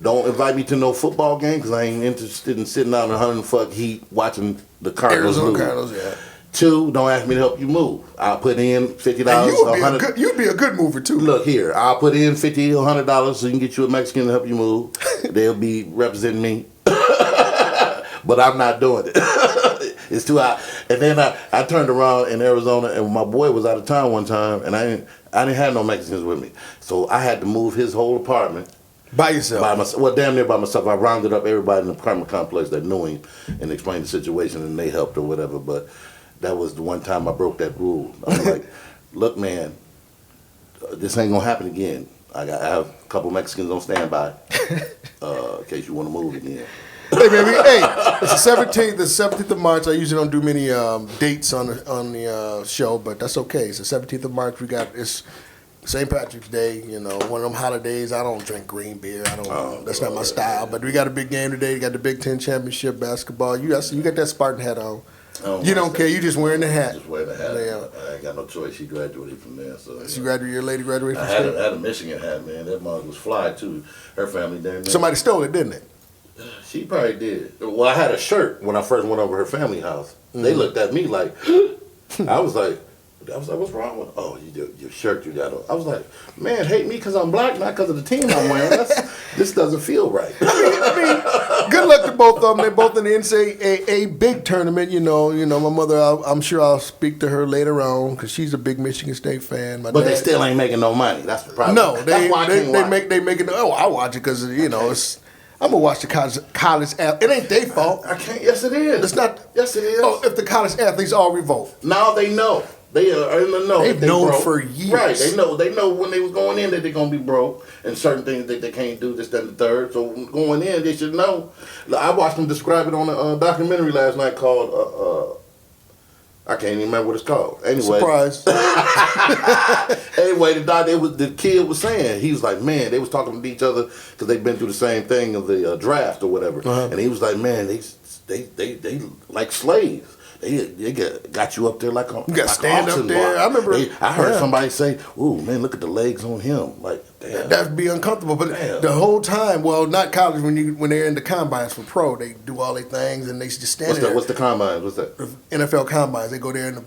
Speaker 3: Don't invite me to no football game because I ain't interested in sitting out in 100 heat watching the Cardinals
Speaker 1: Arizona
Speaker 3: lose.
Speaker 1: Cardinals, yeah.
Speaker 3: 2, don't ask me to help you move. I'll put in $50,
Speaker 1: And
Speaker 3: $100.
Speaker 1: you'd be a good mover too.
Speaker 3: Look here, I'll put in $50 or $100 so you can get you a Mexican to help you move. They'll be representing me, but I'm not doing it. It's too hot. And then I turned around in Arizona, and my boy was out of town one time, and I didn't have no Mexicans with me, so I had to move his whole apartment.
Speaker 1: By yourself.
Speaker 3: By myself, well, damn near by myself. I rounded up everybody in the apartment complex that knew him and explained the situation, and they helped or whatever. But that was the one time I broke that rule. I'm like, look, man, this ain't gonna happen again. I have a couple Mexicans on standby in case you want to move again.
Speaker 1: Hey, baby. Hey, it's the 17th. The 17th of March. I usually don't do many dates on the show, but that's okay. It's the 17th of March. It's St. Patrick's Day. You know, one of them holidays. I don't drink green beer. I don't. That's not my style. But we got a big game today. You got the Big Ten championship basketball. You got that Spartan hat on. You don't care. You just wearing the hat.
Speaker 3: Just wearing the hat.
Speaker 1: Yeah.
Speaker 3: I ain't got no choice. She graduated from there, so.
Speaker 1: Your lady graduated
Speaker 3: I
Speaker 1: from
Speaker 3: had
Speaker 1: school.
Speaker 3: a Michigan hat, man. That mug was fly too. Her family there.
Speaker 1: Somebody stole it, didn't it?
Speaker 3: She probably did. Well, I had a shirt when I first went over her family house. They looked at me like, I was like, what's wrong with? Oh, your shirt you got on. I was like, man, hate me because I'm black, not because of the team I'm wearing. This doesn't feel right.
Speaker 1: I mean, good luck to both of them. They're both in the NCAA big tournament. You know, my mother. I'm sure I'll speak to her later on because she's a big Michigan State fan.
Speaker 3: But they still ain't making no money. That's the problem.
Speaker 1: No,
Speaker 3: That's why I can't watch.
Speaker 1: they make it. Oh, I watch it because it's. I'm gonna watch the college app. It ain't their fault.
Speaker 3: I can't. Yes, it is.
Speaker 1: It's not.
Speaker 3: Yes, it is.
Speaker 1: Oh, if the college athletes all revolt.
Speaker 3: Now they know. They are in the know.
Speaker 1: They've
Speaker 3: that they
Speaker 1: known
Speaker 3: broke.
Speaker 1: for years.
Speaker 3: Right. They know. They know when they was going in that they're gonna be broke and certain things that they can't do. This, that, and the third. So going in, they should know. I watched them describe it on a documentary last night called. I can't even remember what it's called. Anyway.
Speaker 1: Surprise.
Speaker 3: Anyway, the kid was saying, he was like, man, they was talking to each other because they've been through the same thing of the draft or whatever. And he was like, man, they like slaves. They got you up there like
Speaker 1: You got to stand up there. I remember.
Speaker 3: I heard somebody say, "Ooh, man, look at the legs on him." Like, damn.
Speaker 1: That'd be uncomfortable. But the whole time, well, not college. When they're in the combines for pro, they do all their things and they just stand there.
Speaker 3: What's the combine? What's that?
Speaker 1: NFL combines. They go there and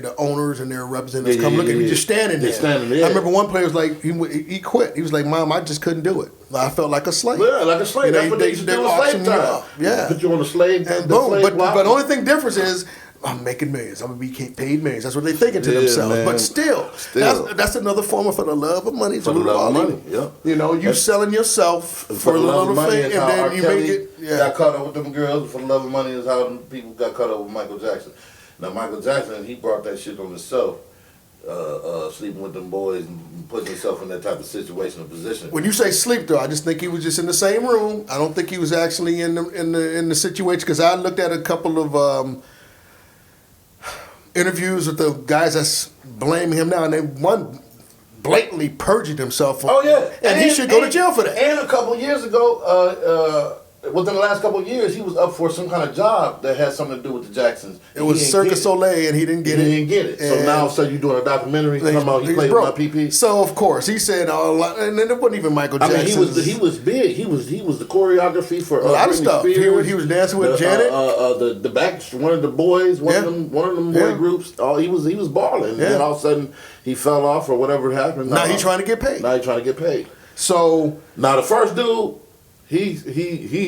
Speaker 1: the owners and their representatives
Speaker 3: Yeah,
Speaker 1: come
Speaker 3: yeah,
Speaker 1: look at me
Speaker 3: yeah.
Speaker 1: just standing there.
Speaker 3: They're standing there.
Speaker 1: I remember one player was like, he quit. He was like, Mom, I just couldn't do it. I felt like a slave.
Speaker 3: Yeah, like a slave. That's what they used to do in
Speaker 1: auction
Speaker 3: slave
Speaker 1: you
Speaker 3: time.
Speaker 1: up. Yeah.
Speaker 3: Put you on the slave.
Speaker 1: And
Speaker 3: the
Speaker 1: boom.
Speaker 3: slave
Speaker 1: But
Speaker 3: block.
Speaker 1: the only thing difference is I'm making millions. I'm gonna be paid millions. That's what they're thinking to
Speaker 3: Yeah,
Speaker 1: themselves.
Speaker 3: man.
Speaker 1: But still. That's another form of for the love of money.
Speaker 3: For the love of money, yeah.
Speaker 1: You know, you selling yourself for a
Speaker 3: the love
Speaker 1: little
Speaker 3: of money
Speaker 1: thing,
Speaker 3: is
Speaker 1: and
Speaker 3: how R.
Speaker 1: then you
Speaker 3: Kelly
Speaker 1: make it. Yeah.
Speaker 3: got caught up with them girls. For the love of money is how them people got caught up with Michael Jackson. Now Michael Jackson, he brought that shit on himself, sleeping with them boys and putting himself in that type of situation or position.
Speaker 1: When you say sleep, though, I just think he was just in the same room. I don't think he was actually in the situation because I looked at a couple of interviews with the guys that's blaming him now, and one blatantly perjured himself.
Speaker 3: Oh yeah,
Speaker 1: and he should go to jail for that.
Speaker 3: And a couple of years ago, within the last couple of years, he was up for some kind of job that had something to do with the Jacksons.
Speaker 1: It was Cirque du Soleil, and he didn't get it.
Speaker 3: He didn't get it. So
Speaker 1: And
Speaker 3: now, you doing a documentary? Talking about he played with my PP.
Speaker 1: So of course he said a lot, and then it wasn't even Michael
Speaker 3: I
Speaker 1: Jackson.
Speaker 3: mean, he was big. He was the choreography for
Speaker 1: a lot of
Speaker 3: Britney
Speaker 1: stuff. He
Speaker 3: Spears,
Speaker 1: was dancing with Janet.
Speaker 3: The back one of the boys, one of them boy
Speaker 1: Yeah.
Speaker 3: groups. Oh, he was balling. And then all of a sudden he fell off or whatever happened.
Speaker 1: Now he's trying to get paid.
Speaker 3: Now he's trying to get paid.
Speaker 1: So
Speaker 3: Now the first dude, he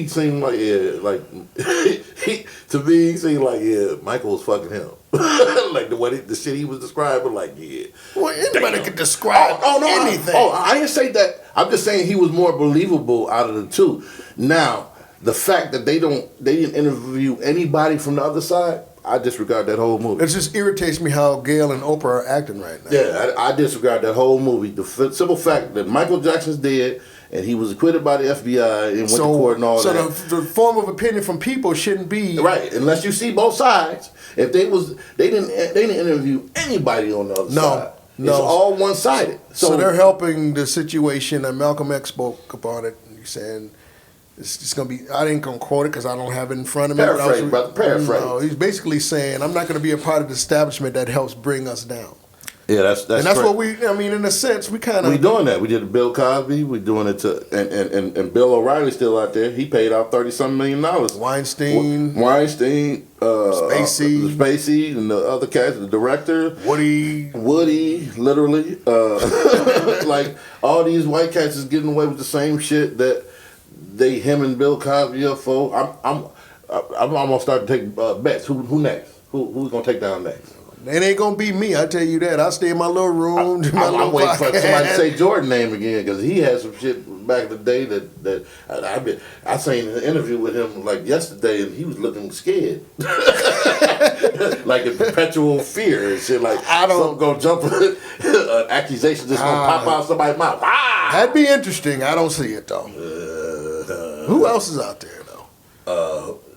Speaker 3: seemed like to me he seemed like Michael was fucking him. Like the shit he was describing, like
Speaker 1: Well, anybody can describe anything.
Speaker 3: I didn't say that. I'm just saying he was more believable out of the two. Now, the fact that they didn't interview anybody from the other side, I disregard that whole movie.
Speaker 1: It just irritates me how Gail and Oprah are acting right now.
Speaker 3: Yeah, I disregard that whole movie. The simple fact that Michael Jackson's dead and he was acquitted by the FBI and went to court and all that.
Speaker 1: So the form of opinion from people shouldn't be
Speaker 3: right, unless you see both sides. If they didn't interview anybody on the other side. No, it's all one sided.
Speaker 1: So they're helping the situation, and Malcolm X spoke about it. He's saying it's going to be. I ain't going to quote it because I don't have it in front of me.
Speaker 3: Paraphrase, brother. Paraphrase.
Speaker 1: No, he's basically saying I'm not going to be a part of the establishment that helps bring us down.
Speaker 3: Yeah, that's
Speaker 1: and that's what we. I mean, in a sense, we kind of
Speaker 3: we doing that. We did Bill Cosby. We doing it to and Bill O'Reilly's still out there. He paid out $30-some million.
Speaker 1: Weinstein,
Speaker 3: Spacey, and the other cast, the director, Woody, literally, like all these white cats is getting away with the same shit that him and Bill Cosby are for. I'm gonna start to take bets. Who next? Who's gonna take down next?
Speaker 1: It ain't gonna be me, I tell you that. I stay in my little room.
Speaker 3: I'm waiting for somebody to say Jordan's name again because he had some shit back in the day that I seen an interview with him like yesterday and he was looking scared, like in perpetual fear and shit. Like something gonna jump, an accusation just gonna pop out somebody's mouth.
Speaker 1: That'd be interesting. I don't see it though. Who else is out there though?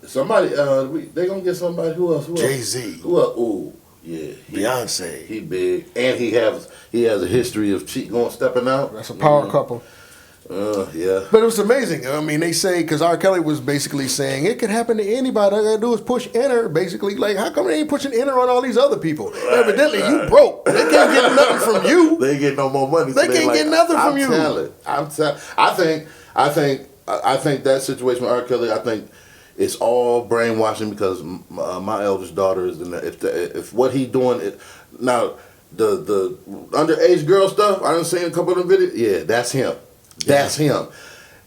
Speaker 3: Somebody. They gonna get somebody. Who else?
Speaker 1: Jay-Z.
Speaker 3: Who else? Ooh. Yeah,
Speaker 1: Beyonce.
Speaker 3: He big, and he has a history of stepping out.
Speaker 1: That's a power couple.
Speaker 3: Yeah.
Speaker 1: But it was amazing. I mean, they say because R. Kelly was basically saying it could happen to anybody. All I gotta do is push enter. Basically, like how come they ain't pushing enter on all these other people? Evidently, you broke. They can't get nothing from you.
Speaker 3: They ain't get no more money.
Speaker 1: They can't get nothing from you.
Speaker 3: I think that situation with R. Kelly. I think. It's all brainwashing because my eldest daughter is in there. If what he doing now the underage girl stuff I done seen a couple of them videos. Yeah, that's him. That's him.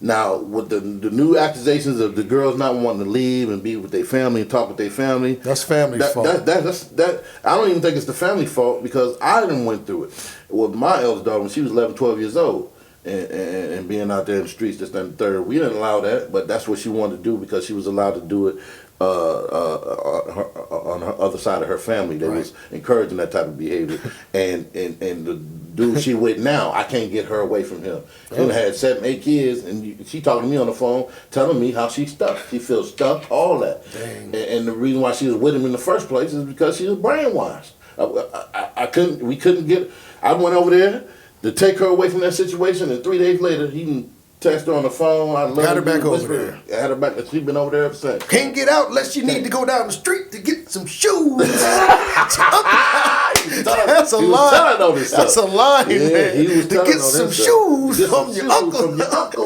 Speaker 3: Now with the new accusations of the girls not wanting to leave and be with their family and talk with their family.
Speaker 1: That's family's fault.
Speaker 3: That I don't even think it's the family fault because I done went through it with my eldest daughter when she was 11, 12 years old. And being out there in the streets, this, that, and the third. We didn't allow that, but that's what she wanted to do because she was allowed to do it on her other side of her family. They was encouraging that type of behavior. And the dude she with now, I can't get her away from him. She had 7, 8 kids, and she talking to me on the phone, telling me how she's stuck. She feels stuck, all that. And the reason why she was with him in the first place is because she was brainwashed. We couldn't get. I went over there to take her away from that situation, and 3 days later, he can text her on the phone. I
Speaker 1: got her back over there.
Speaker 3: I had her back, and she's been over there ever since.
Speaker 1: Can't get out unless you need to go down the street to get some shoes. That's a line. That's a line, man.
Speaker 3: He was
Speaker 1: to get some shoes from your uncle.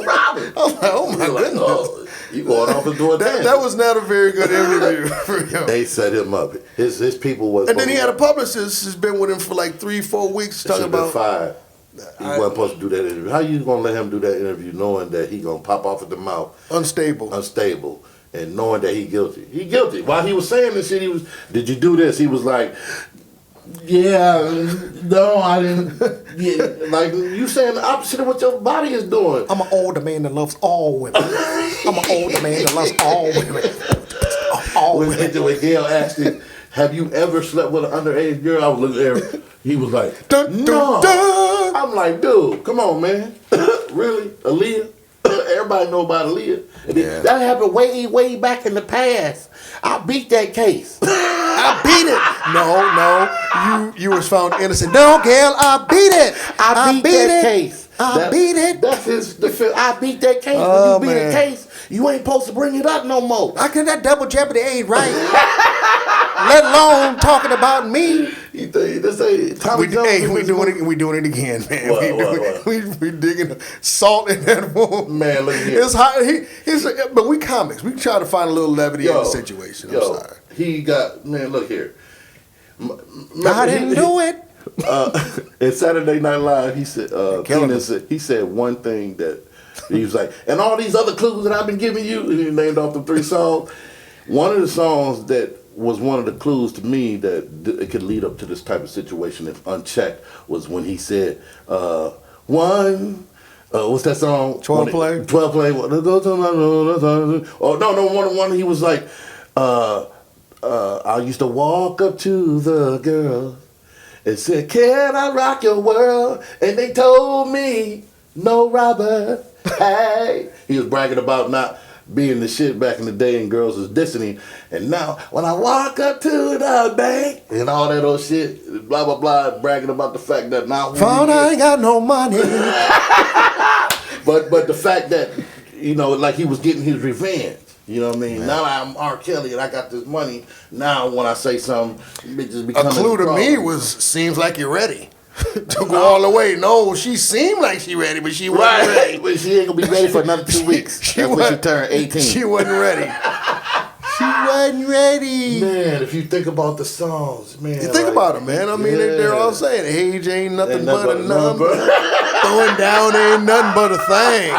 Speaker 3: Robin.
Speaker 1: I'm like, oh my goodness.
Speaker 3: Oh, you going off and doing that?
Speaker 1: That was not a very good interview for him.
Speaker 3: They set him up. His people was.
Speaker 1: And then he had a publicist who's been with him for like 3-4 weeks talking about.
Speaker 3: 5. He wasn't supposed to do that interview. How you gonna let him do that interview knowing that he gonna pop off at the mouth?
Speaker 1: Unstable,
Speaker 3: and knowing that he guilty. He guilty. While he was saying this shit, did you do this? He was like, yeah, no, I didn't. Yeah, like you saying the opposite of what your body is doing.
Speaker 1: I'm an older man that loves all women. I'm an older man that loves all women. All women.
Speaker 3: When Gail asked him, have you ever slept with an underage girl? I was looking at him. He was like, no. I'm like, dude, come on, man. Really? Aaliyah? Everybody know about Aaliyah. Yeah. That happened way back in the past. I beat that case.
Speaker 1: I beat it. No. You was found innocent. No, Gail, I beat it.
Speaker 3: I beat that case.
Speaker 1: I beat it.
Speaker 3: That's his defense. I beat that case.
Speaker 1: Oh,
Speaker 3: when you beat a case, you ain't supposed to bring it up no more.
Speaker 1: That double jeopardy ain't right. Let alone talking about me.
Speaker 3: We doing
Speaker 1: it again, man.
Speaker 3: What?
Speaker 1: We digging salt in that wound.
Speaker 3: Man, look here.
Speaker 1: It's hot. But we comics. We try to find a little levity in the situation. I'm sorry.
Speaker 3: Look here.
Speaker 1: I didn't do it.
Speaker 3: In Saturday Night Live, he said, Kenan said one thing that He was like, and all these other clues that I've been giving you, and he named off the 3 songs. One of the songs that was one of the clues to me that it could lead up to this type of situation if unchecked was when he said, what's that song?
Speaker 1: 12 Play?
Speaker 3: 12 Play. Oh, no, one he was like, I used to walk up to the girl and said, can I rock your world? And they told me, no, Robert. Hey. He was bragging about not being the shit back in the day and girls was dissing him. And now, when I walk up to the bank and all that old shit, blah, blah, blah, bragging about the fact that now...
Speaker 1: Found I ain't got no money.
Speaker 3: But the fact that, like he was getting his revenge. You know what I mean? Man. Now I'm R. Kelly and I got this money. Now when I say something, bitches become
Speaker 1: a clue to me seems like you're ready to go all the way. No, she seemed like she ready, but she wasn't ready.
Speaker 3: But she ain't gonna be ready for another 2 weeks. That's when she turned 18.
Speaker 1: She wasn't ready. She wasn't ready.
Speaker 3: Man, if you think about the songs, man.
Speaker 1: You think about them, man. I mean, they're all saying age ain't nothing but a number. Throwing down ain't nothing but a thing.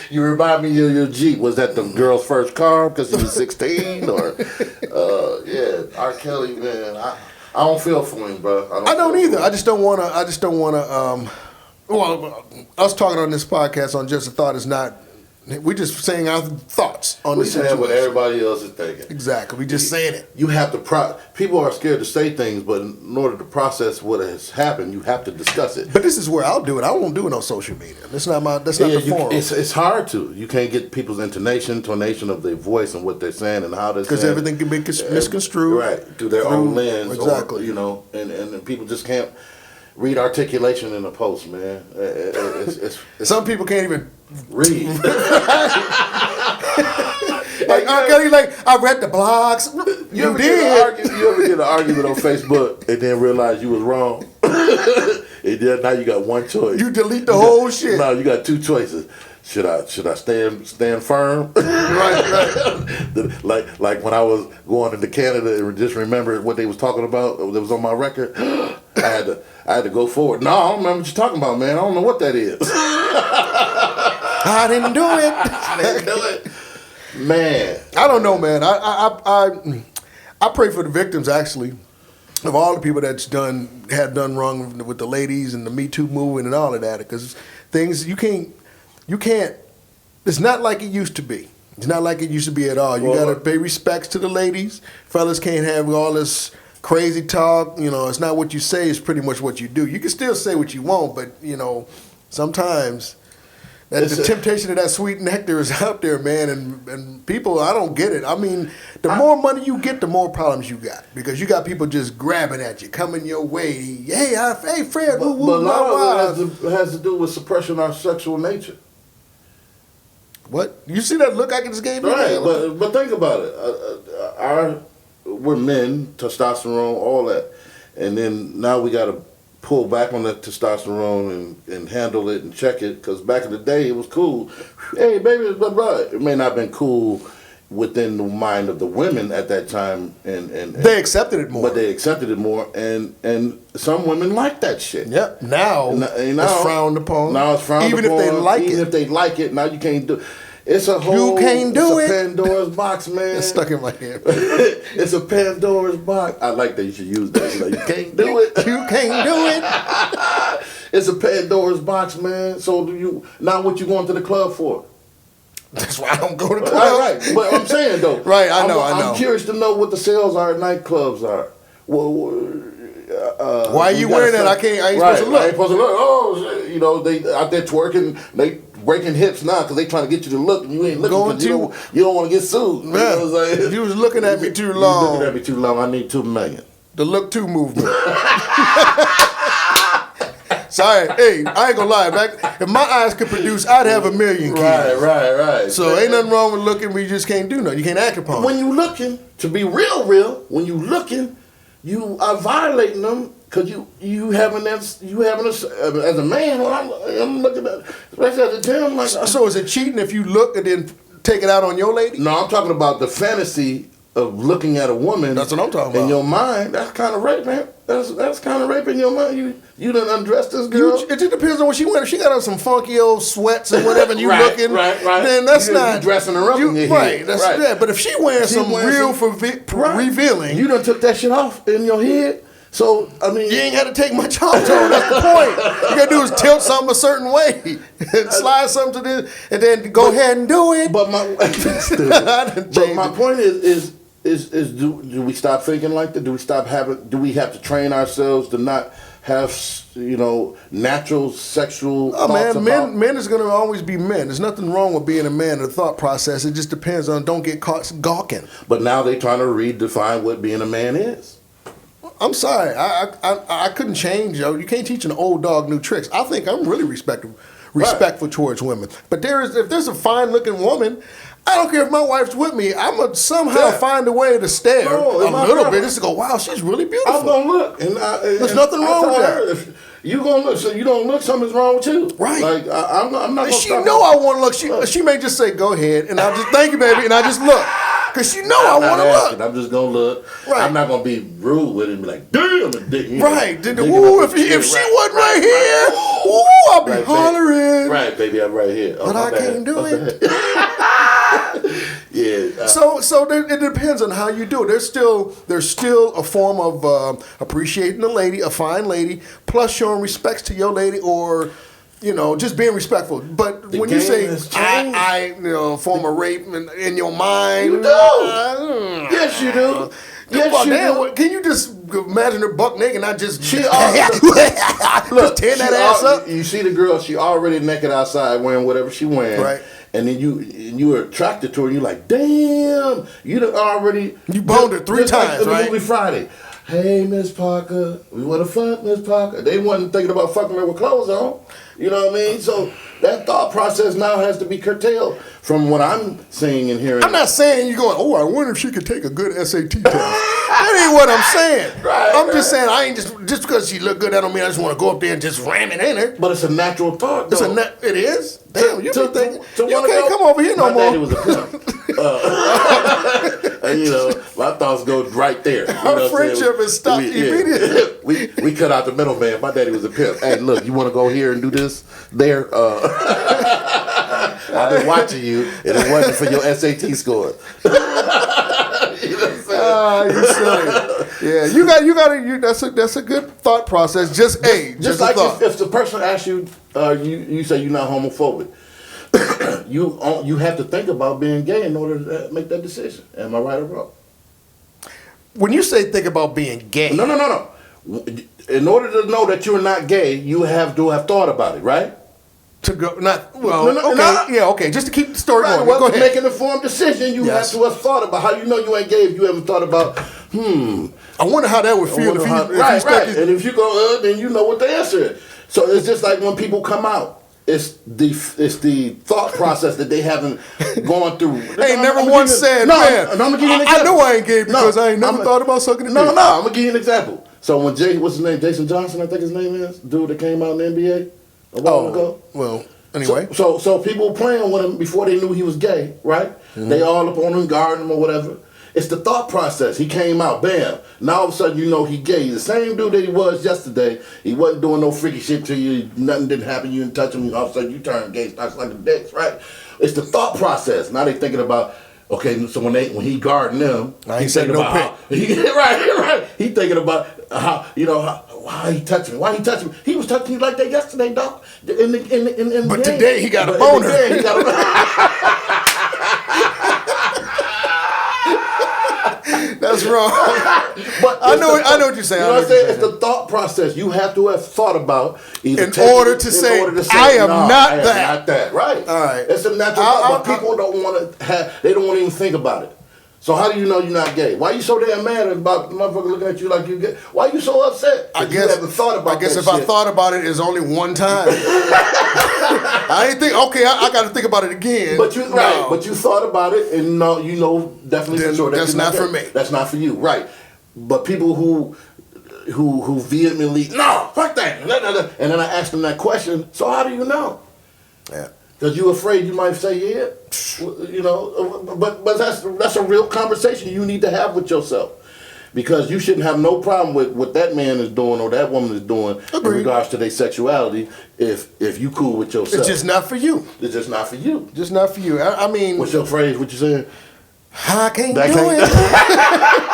Speaker 3: You remind me of your Jeep. Was that the girl's first car because he was 16? Or, R. Kelly, man. I don't feel for him, bro.
Speaker 1: I don't either. I just don't want to. Well, us talking on this podcast on Just a Thought is not. We're just saying our thoughts on the situation.
Speaker 3: What everybody else is thinking.
Speaker 1: Exactly. We just saying it.
Speaker 3: You have to. People are scared to say things, but in order to process what has happened, you have to discuss it.
Speaker 1: But this is where I'll do it. I won't do it on social media. That's not the forum.
Speaker 3: It's hard to. You can't get people's tonation of their voice and what they're saying and how they're saying.
Speaker 1: Because everything can be misconstrued.
Speaker 3: Right. Through their own lens.
Speaker 1: Exactly.
Speaker 3: Or, and people just can't read articulation in a post, man. It's
Speaker 1: some people can't even
Speaker 3: read.
Speaker 1: Like R. Kelly, I read the blogs. You ever
Speaker 3: get an argument on Facebook and then realize you was wrong? And then now you got one choice.
Speaker 1: You delete the whole shit.
Speaker 3: No, you got 2 choices. Should I stand firm?
Speaker 1: Right.
Speaker 3: like when I was going into Canada and just remembered what they was talking about that was on my record. I had to go forward. No, I don't remember what you're talking about, man. I don't know what that is.
Speaker 1: I didn't do it.
Speaker 3: I didn't do it. Man.
Speaker 1: I don't know, man. I pray for the victims, actually, of all the people that's had done wrong with the ladies and the Me Too movement and all of that. Because things you can't. It's not like it used to be. It's not like it used to be at all. You gotta pay respects to the ladies. Fellas can't have all this crazy talk. It's not what you say. It's pretty much what you do. You can still say what you want, but sometimes. The temptation of that sweet nectar is out there, man, and people, I don't get it. I mean, the more money you get, the more problems you got, because you got people just grabbing at you, coming your way. Hey, Fred,
Speaker 3: but a lot of it has to do with suppressing our sexual nature.
Speaker 1: What? You see that look I just gave you?
Speaker 3: Right, but think about it. We're men, testosterone, all that, and then now we got to pull back on that testosterone and handle it and check it, because back in the day it was cool. Hey, baby, blah, blah. It may not have been cool within the mind of the women at that time, and
Speaker 1: they accepted it more.
Speaker 3: But they accepted it more, and some women like that shit.
Speaker 1: Yep. Now it's frowned upon.
Speaker 3: Now it's frowned
Speaker 1: upon.
Speaker 3: Even if they like it, now you can't do. It's a whole.
Speaker 1: You can't do it.
Speaker 3: Pandora's box, man.
Speaker 1: It's stuck in my head.
Speaker 3: It's a Pandora's box. I like that. You should use that. You can't do it.
Speaker 1: You can't do it.
Speaker 3: It's a Pandora's box, man. So what you going to the club for?
Speaker 1: That's why I don't go to clubs.
Speaker 3: Right. But I'm saying though.
Speaker 1: Right. I know.
Speaker 3: I'm curious to know what the sales are at nightclubs are.
Speaker 1: Why are you wearing that? I ain't supposed to look.
Speaker 3: I ain't supposed to look. Oh, they out there twerking. They breaking hips now because they trying to get you to look, and you ain't looking because you don't want to get sued.
Speaker 1: Man, you know what I'm saying? You was looking at me too long.
Speaker 3: You was looking at me too long. I need $2 million.
Speaker 1: The look too movement. Sorry, hey, I ain't gonna lie. If my eyes could produce, I'd have 1 million kids.
Speaker 3: Right.
Speaker 1: So ain't nothing wrong with looking. We just can't do nothing. You can't act upon it.
Speaker 3: When you looking, to be real, when you looking, you are violating them. Cause you having as a man, I'm looking at, especially at the gym,
Speaker 1: So is it cheating if you look and then take it out on your lady?
Speaker 3: No, I'm talking about the fantasy of looking at a woman.
Speaker 1: That's what I'm talking
Speaker 3: In
Speaker 1: about.
Speaker 3: your mind, that's kind of rape, man. That's kind of rape in your mind. You done undressed this girl.
Speaker 1: It just depends on what she wears. If she got on some funky old sweats and whatever, and you
Speaker 3: Right,
Speaker 1: looking,
Speaker 3: right.
Speaker 1: then that's
Speaker 3: You
Speaker 1: not
Speaker 3: dressing her up in your
Speaker 1: right.
Speaker 3: head.
Speaker 1: That's
Speaker 3: Right.
Speaker 1: that. But if she wearing some real revealing,
Speaker 3: You done took that shit off in your head. So I mean,
Speaker 1: you ain't got to take much off. So that's the point. You got to do is tilt something a certain way, and slide something to this, and then go ahead and do it.
Speaker 3: But my but my point is do we stop thinking like that? Do we have to train ourselves to not have natural sexual thoughts about?
Speaker 1: Men is going to always be men. There's nothing wrong with being a man. The thought process. It just depends on. Don't get caught gawking.
Speaker 3: But now they trying to redefine what being a man is.
Speaker 1: I'm sorry. I couldn't change. You can't teach an old dog new tricks. I think I'm really respectful towards women. But if there's a fine looking woman, I don't care if my wife's with me. I'm gonna somehow find a way to stare a little bit just to go, wow, she's really beautiful.
Speaker 3: I'm gonna look, and
Speaker 1: there's nothing wrong with that.
Speaker 3: If you gonna look, so you don't look, something's wrong with you.
Speaker 1: Right.
Speaker 3: Like I'm not. Gonna
Speaker 1: And she know I want to look. She may just say, "Go ahead," and I'll just thank you, baby, and I just look because she know I want to look.
Speaker 3: I'm just gonna look.
Speaker 1: Right.
Speaker 3: I'm not gonna be rude with it and be like, "Damn," and digging.
Speaker 1: Right. If she wasn't right here, I'll be hollering.
Speaker 3: Right, baby, I'm right here.
Speaker 1: But I can't do it.
Speaker 3: Yeah.
Speaker 1: So it depends on how you do it. There's still a form of appreciating a lady, a fine lady, plus showing respects to your lady, or just being respectful. But when you say form of rape in your mind,
Speaker 3: You do. Yes, you do. Yes, you do.
Speaker 1: Can you just imagine her buck naked and I just
Speaker 3: She
Speaker 1: just tearing that ass up?
Speaker 3: You see the girl, she already naked outside wearing whatever she wearing.
Speaker 1: Right.
Speaker 3: And then you are attracted to her and you're like, damn, you done already.
Speaker 1: You boned her three
Speaker 3: just like
Speaker 1: times,
Speaker 3: in the
Speaker 1: right?
Speaker 3: movie Friday. Hey, Miss Parker, we want to fuck Miss Parker. They wasn't thinking about fucking her with clothes on. You know what I mean? So that thought process now has to be curtailed from what I'm seeing and hearing.
Speaker 1: I'm not saying you're going, I wonder if she could take a good SAT test. That ain't what I'm saying. I'm just saying I ain't just because she look good, that don't mean I just want to go up there and just ram it in her.
Speaker 3: But it's a natural thought, though.
Speaker 1: It is? Damn, you be thinking. You
Speaker 3: wanna
Speaker 1: can't
Speaker 3: go-
Speaker 1: come over here no
Speaker 3: My
Speaker 1: more.
Speaker 3: daddy was a pimp. My thoughts go right there. You know
Speaker 1: Our
Speaker 3: what I'm saying?
Speaker 1: friendship is stopped immediately.
Speaker 3: We cut out the middleman. My daddy was a pimp. Hey, look, you want to go here and do this? There. I've been watching you, and it wasn't for your SAT score.
Speaker 1: You silly. Yeah, you got. That's a good thought process. Just
Speaker 3: Just
Speaker 1: a
Speaker 3: like
Speaker 1: thought.
Speaker 3: if the person asks you, you say you're not homophobic. You have to think about being gay in order to make that decision. Am I right or wrong?
Speaker 1: When you say think about being gay,
Speaker 3: No. In order to know that you're not gay, you have to have thought about it, right?
Speaker 1: to go not well.
Speaker 3: No,
Speaker 1: okay, yeah, okay. Just to keep the story
Speaker 3: Right.
Speaker 1: going.
Speaker 3: Well,
Speaker 1: Go
Speaker 3: to
Speaker 1: ahead.
Speaker 3: make an informed decision, you
Speaker 1: Yes.
Speaker 3: have to have thought about how you know you ain't gay if you haven't thought about,
Speaker 1: I wonder how that would feel if you stuck his-
Speaker 3: And if you go, then you know what the answer is. So it's just like when people come out. It's the thought process that they haven't gone through.
Speaker 1: Ain't never once said,
Speaker 3: no,
Speaker 1: man,
Speaker 3: I'm gonna give you an
Speaker 1: I
Speaker 3: example.
Speaker 1: know I ain't gay because I ain't never thought about sucking a
Speaker 3: No,
Speaker 1: dick.
Speaker 3: I'm gonna give you an example. So when what's his name? Jason Johnson, I think his name is, dude that came out in the NBA a while ago.
Speaker 1: Well, anyway.
Speaker 3: So people were playing with him before they knew he was gay, right? They all up on him, guarding him or whatever. It's the thought process. He came out, bam. Now all of a sudden you know he gay. The same dude that he was yesterday. He wasn't doing no freaky shit to you. Nothing didn't happen. You didn't touch him. All of a sudden you turn gay, start sucking dicks, right? It's the thought process. Now they thinking about, okay, so when he guarding them,
Speaker 1: I ain't
Speaker 3: he's
Speaker 1: saying
Speaker 3: thinking
Speaker 1: no
Speaker 3: about right. He thinking about how why he touching me? Why he touching me? He was touching you like that yesterday, dog. In the
Speaker 1: But
Speaker 3: game.
Speaker 1: today he got a
Speaker 3: But
Speaker 1: boner.
Speaker 3: today he got a
Speaker 1: That's wrong.
Speaker 3: But
Speaker 1: I know what you're saying.
Speaker 3: You know what I'm saying? It's the thought process. You have to have thought about either
Speaker 1: In order to say, I am not that.
Speaker 3: Not that. Right.
Speaker 1: All right.
Speaker 3: It's a natural thought, but people don't want to have. They don't want to even think about it. So how do you know you're not gay? Why are you so damn mad about the motherfucker looking at you like you gay? Why are you so upset?
Speaker 1: I
Speaker 3: 'Cause
Speaker 1: guess
Speaker 3: you haven't thought about.
Speaker 1: I guess
Speaker 3: that
Speaker 1: if I
Speaker 3: shit.
Speaker 1: thought about it, it's only one time. I ain't think. Okay, I got to think about it again.
Speaker 3: But you
Speaker 1: No.
Speaker 3: right, but you thought about it, and you know definitely
Speaker 1: Then
Speaker 3: for sure that
Speaker 1: that's
Speaker 3: you're
Speaker 1: not for
Speaker 3: gay.
Speaker 1: me.
Speaker 3: That's not for you, right? But people who vehemently no, fuck that, and then I asked them that question. So how do you know?
Speaker 1: Yeah.
Speaker 3: Because you afraid you might say yeah. You know, but that's a real conversation you need to have with yourself. Because you shouldn't have no problem with what that man is doing or that woman is doing in regards to their sexuality if you cool with yourself.
Speaker 1: It's just not for you.
Speaker 3: It's just not for you.
Speaker 1: Just not for you. I mean,
Speaker 3: What's your phrase? What you saying?
Speaker 1: I can't
Speaker 3: That
Speaker 1: do
Speaker 3: can't-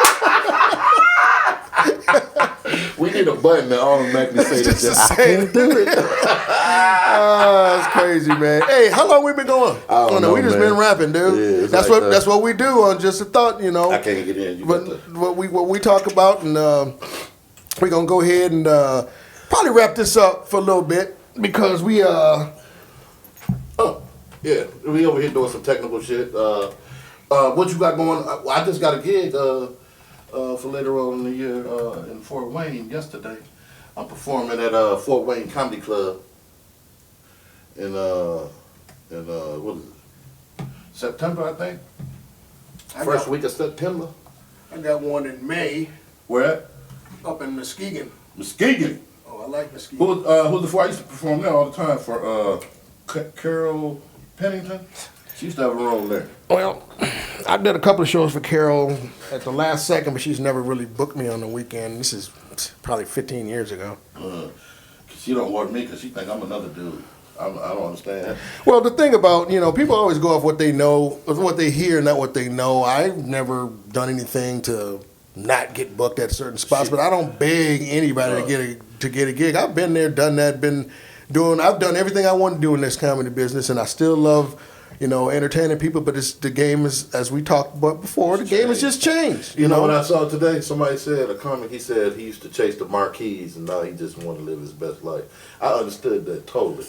Speaker 3: We need a button that automatically say
Speaker 1: Just
Speaker 3: that.
Speaker 1: to
Speaker 3: I
Speaker 1: say
Speaker 3: can't do it.
Speaker 1: That's crazy, man. Hey, how long we been going?
Speaker 3: I don't know,
Speaker 1: we just
Speaker 3: man.
Speaker 1: been rapping, dude.
Speaker 3: Yeah, it's
Speaker 1: that's
Speaker 3: like
Speaker 1: what
Speaker 3: that.
Speaker 1: that's what we do on Just a Thought, you know.
Speaker 3: I can't get in. You
Speaker 1: But
Speaker 3: got to.
Speaker 1: what we talk about, and we're gonna go ahead and probably wrap this up for a little bit because we
Speaker 3: Oh, yeah. We over here doing some technical shit. What you got going? I just got a gig for later on in the year in Fort Wayne yesterday. I'm performing at Fort Wayne Comedy Club in what is it? September, I think. First week of September.
Speaker 1: I got one in May
Speaker 3: Where at?
Speaker 1: up in Muskegon.
Speaker 3: Muskegon.
Speaker 1: Oh, I like Muskegon.
Speaker 3: Who's before I used to perform there all the time for Carol Pennington. She used to have a room there.
Speaker 1: Well, I did a couple of shows for Carol at the last second, but she's never really booked me on the weekend. This is probably 15 years ago.
Speaker 3: She don't work me because she think I'm another dude. I don't understand.
Speaker 1: Well, the thing about, people always go off what they know, what they hear, not what they know. I've never done anything to not get booked at certain spots, but I don't beg anybody to get a gig. I've been there, done that, I've done everything I want to do in this comedy business, and I still love, entertaining people. But the game is, as we talked about before, the game has just changed.
Speaker 3: You know what I saw today? Somebody said, a comic, he said he used to chase the marquees and now he just want to live his best life. I understood that totally.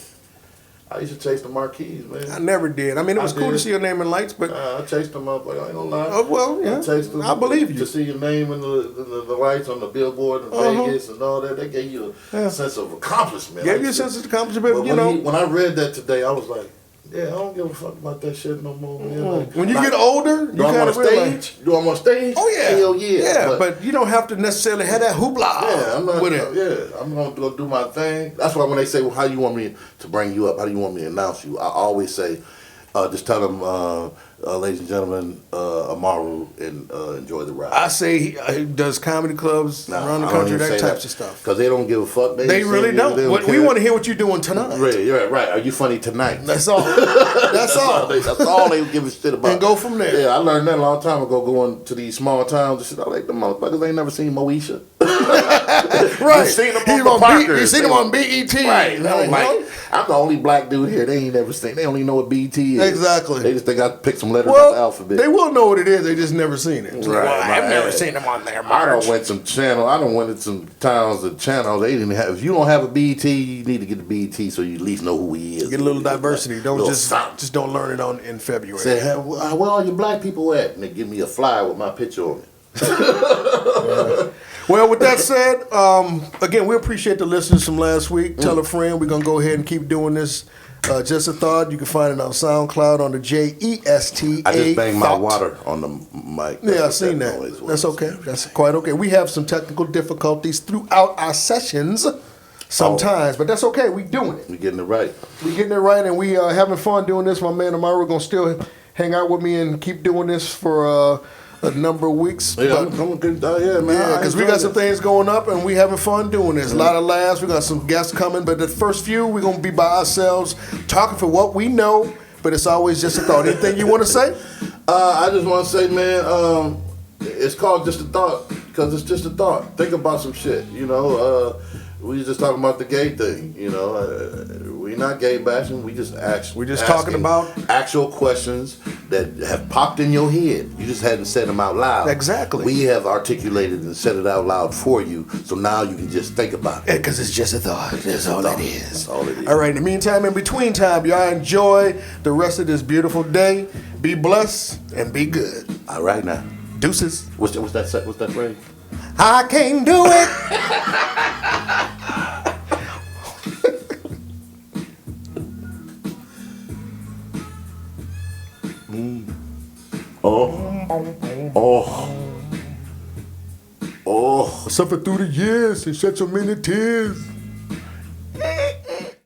Speaker 3: I used to chase the marquees, man.
Speaker 1: I never did. I mean, it was cool to
Speaker 3: did.
Speaker 1: see your name in lights, but
Speaker 3: I chased them up. Like, I ain't gonna lie.
Speaker 1: well, yeah,
Speaker 3: I chased them
Speaker 1: I believe you.
Speaker 3: to see your name in the lights on the billboard in Vegas and all that. They gave you a sense of accomplishment.
Speaker 1: Gave
Speaker 3: Like,
Speaker 1: you a sense of accomplishment.
Speaker 3: But when I read that today, I was like, yeah, I don't give a fuck about that shit no more, man. Like,
Speaker 1: When you get older, you
Speaker 3: do I
Speaker 1: kind
Speaker 3: want
Speaker 1: of
Speaker 3: to
Speaker 1: realize.
Speaker 3: stage? Do I want to stage?
Speaker 1: Oh yeah,
Speaker 3: Hell yeah.
Speaker 1: yeah. But you don't have to necessarily have that hoopla.
Speaker 3: Yeah, I'm not.
Speaker 1: with it.
Speaker 3: Yeah, I'm gonna go do my thing. That's why when they say, "Well, how you want me to bring you up? How do you want me to announce you?" I always say, just tell them, ladies and gentlemen, Amaru, and enjoy the ride.
Speaker 1: I say he does comedy clubs around the country, that types of stuff.
Speaker 3: Because they don't give a fuck.
Speaker 1: They really don't. We want to hear what you're doing tonight.
Speaker 3: Right. Are you funny tonight?
Speaker 1: That's all. That's all.
Speaker 3: That's all they give a shit about.
Speaker 1: And go from there.
Speaker 3: Yeah, I learned that a long time ago going to these small towns and shit. I like the motherfuckers ain't never seen Moesha.
Speaker 1: Right.
Speaker 3: You seen them on the Parkers.
Speaker 1: You seen them on BET.
Speaker 3: Right. I'm the only black dude here. They ain't never seen. They only know what BET is.
Speaker 1: Exactly.
Speaker 3: They just think I picked some letters out the
Speaker 1: Well,
Speaker 3: alphabet.
Speaker 1: they will know what it is. They just never seen it.
Speaker 3: Right,
Speaker 1: Well, I've
Speaker 3: right.
Speaker 1: never seen them on there.
Speaker 3: I
Speaker 1: March.
Speaker 3: don't went some channel. I don't went to some towns and channels. They didn't have. If you don't have a BET, you need to get the BET so you at least know who he is.
Speaker 1: Get a little diversity. Don't
Speaker 3: Little
Speaker 1: just
Speaker 3: something.
Speaker 1: don't learn it in February.
Speaker 3: Say, hey, where all your black people at? And they give me a flyer with my picture on it.
Speaker 1: Well, with that said, again, we appreciate the listeners from last week. Tell a friend. We're going to go ahead and keep doing this. Just a Thought. You can find it on SoundCloud on the JESTA.
Speaker 3: I just banged my
Speaker 1: Thought.
Speaker 3: water on the mic.
Speaker 1: Yeah, I've
Speaker 3: what
Speaker 1: seen
Speaker 3: noise
Speaker 1: that.
Speaker 3: was.
Speaker 1: That's okay. That's quite okay. We have some technical difficulties throughout our sessions sometimes, but that's okay. We doing it.
Speaker 3: We getting it right.
Speaker 1: We getting it right, and we having fun doing this. My man Amaru going to still hang out with me and keep doing this for a number of weeks.
Speaker 3: Yeah,
Speaker 1: But-
Speaker 3: I'm good. Yeah, man.
Speaker 1: Yeah,
Speaker 3: I
Speaker 1: because we
Speaker 3: enjoy
Speaker 1: got some
Speaker 3: it.
Speaker 1: things going up and we having fun doing this. A lot of laughs. We got some guests coming, but the first few we're gonna be by ourselves, talking for what we know. But it's always just a thought. Anything you want to say?
Speaker 3: I just want to say, man, it's called Just a Thought because it's just a thought. Think about some shit, you know. We was just talking about the gay thing, you know. We not gay bashing. We just
Speaker 1: We just talking
Speaker 3: asking
Speaker 1: about-
Speaker 3: actual questions that have popped in your head. You just hadn't said them out loud.
Speaker 1: Exactly.
Speaker 3: We have articulated and said it out loud for you, so now you can just think about it.
Speaker 1: Because it's just a thought. That's all it is.
Speaker 3: That's all it is.
Speaker 1: All right. In the meantime, in between time, y'all enjoy the rest of this beautiful day. Be blessed and be good.
Speaker 3: All right now.
Speaker 1: Deuces.
Speaker 3: What's that phrase?
Speaker 1: I can't do it.
Speaker 3: Oh.
Speaker 1: I suffered through the years and shed so many tears.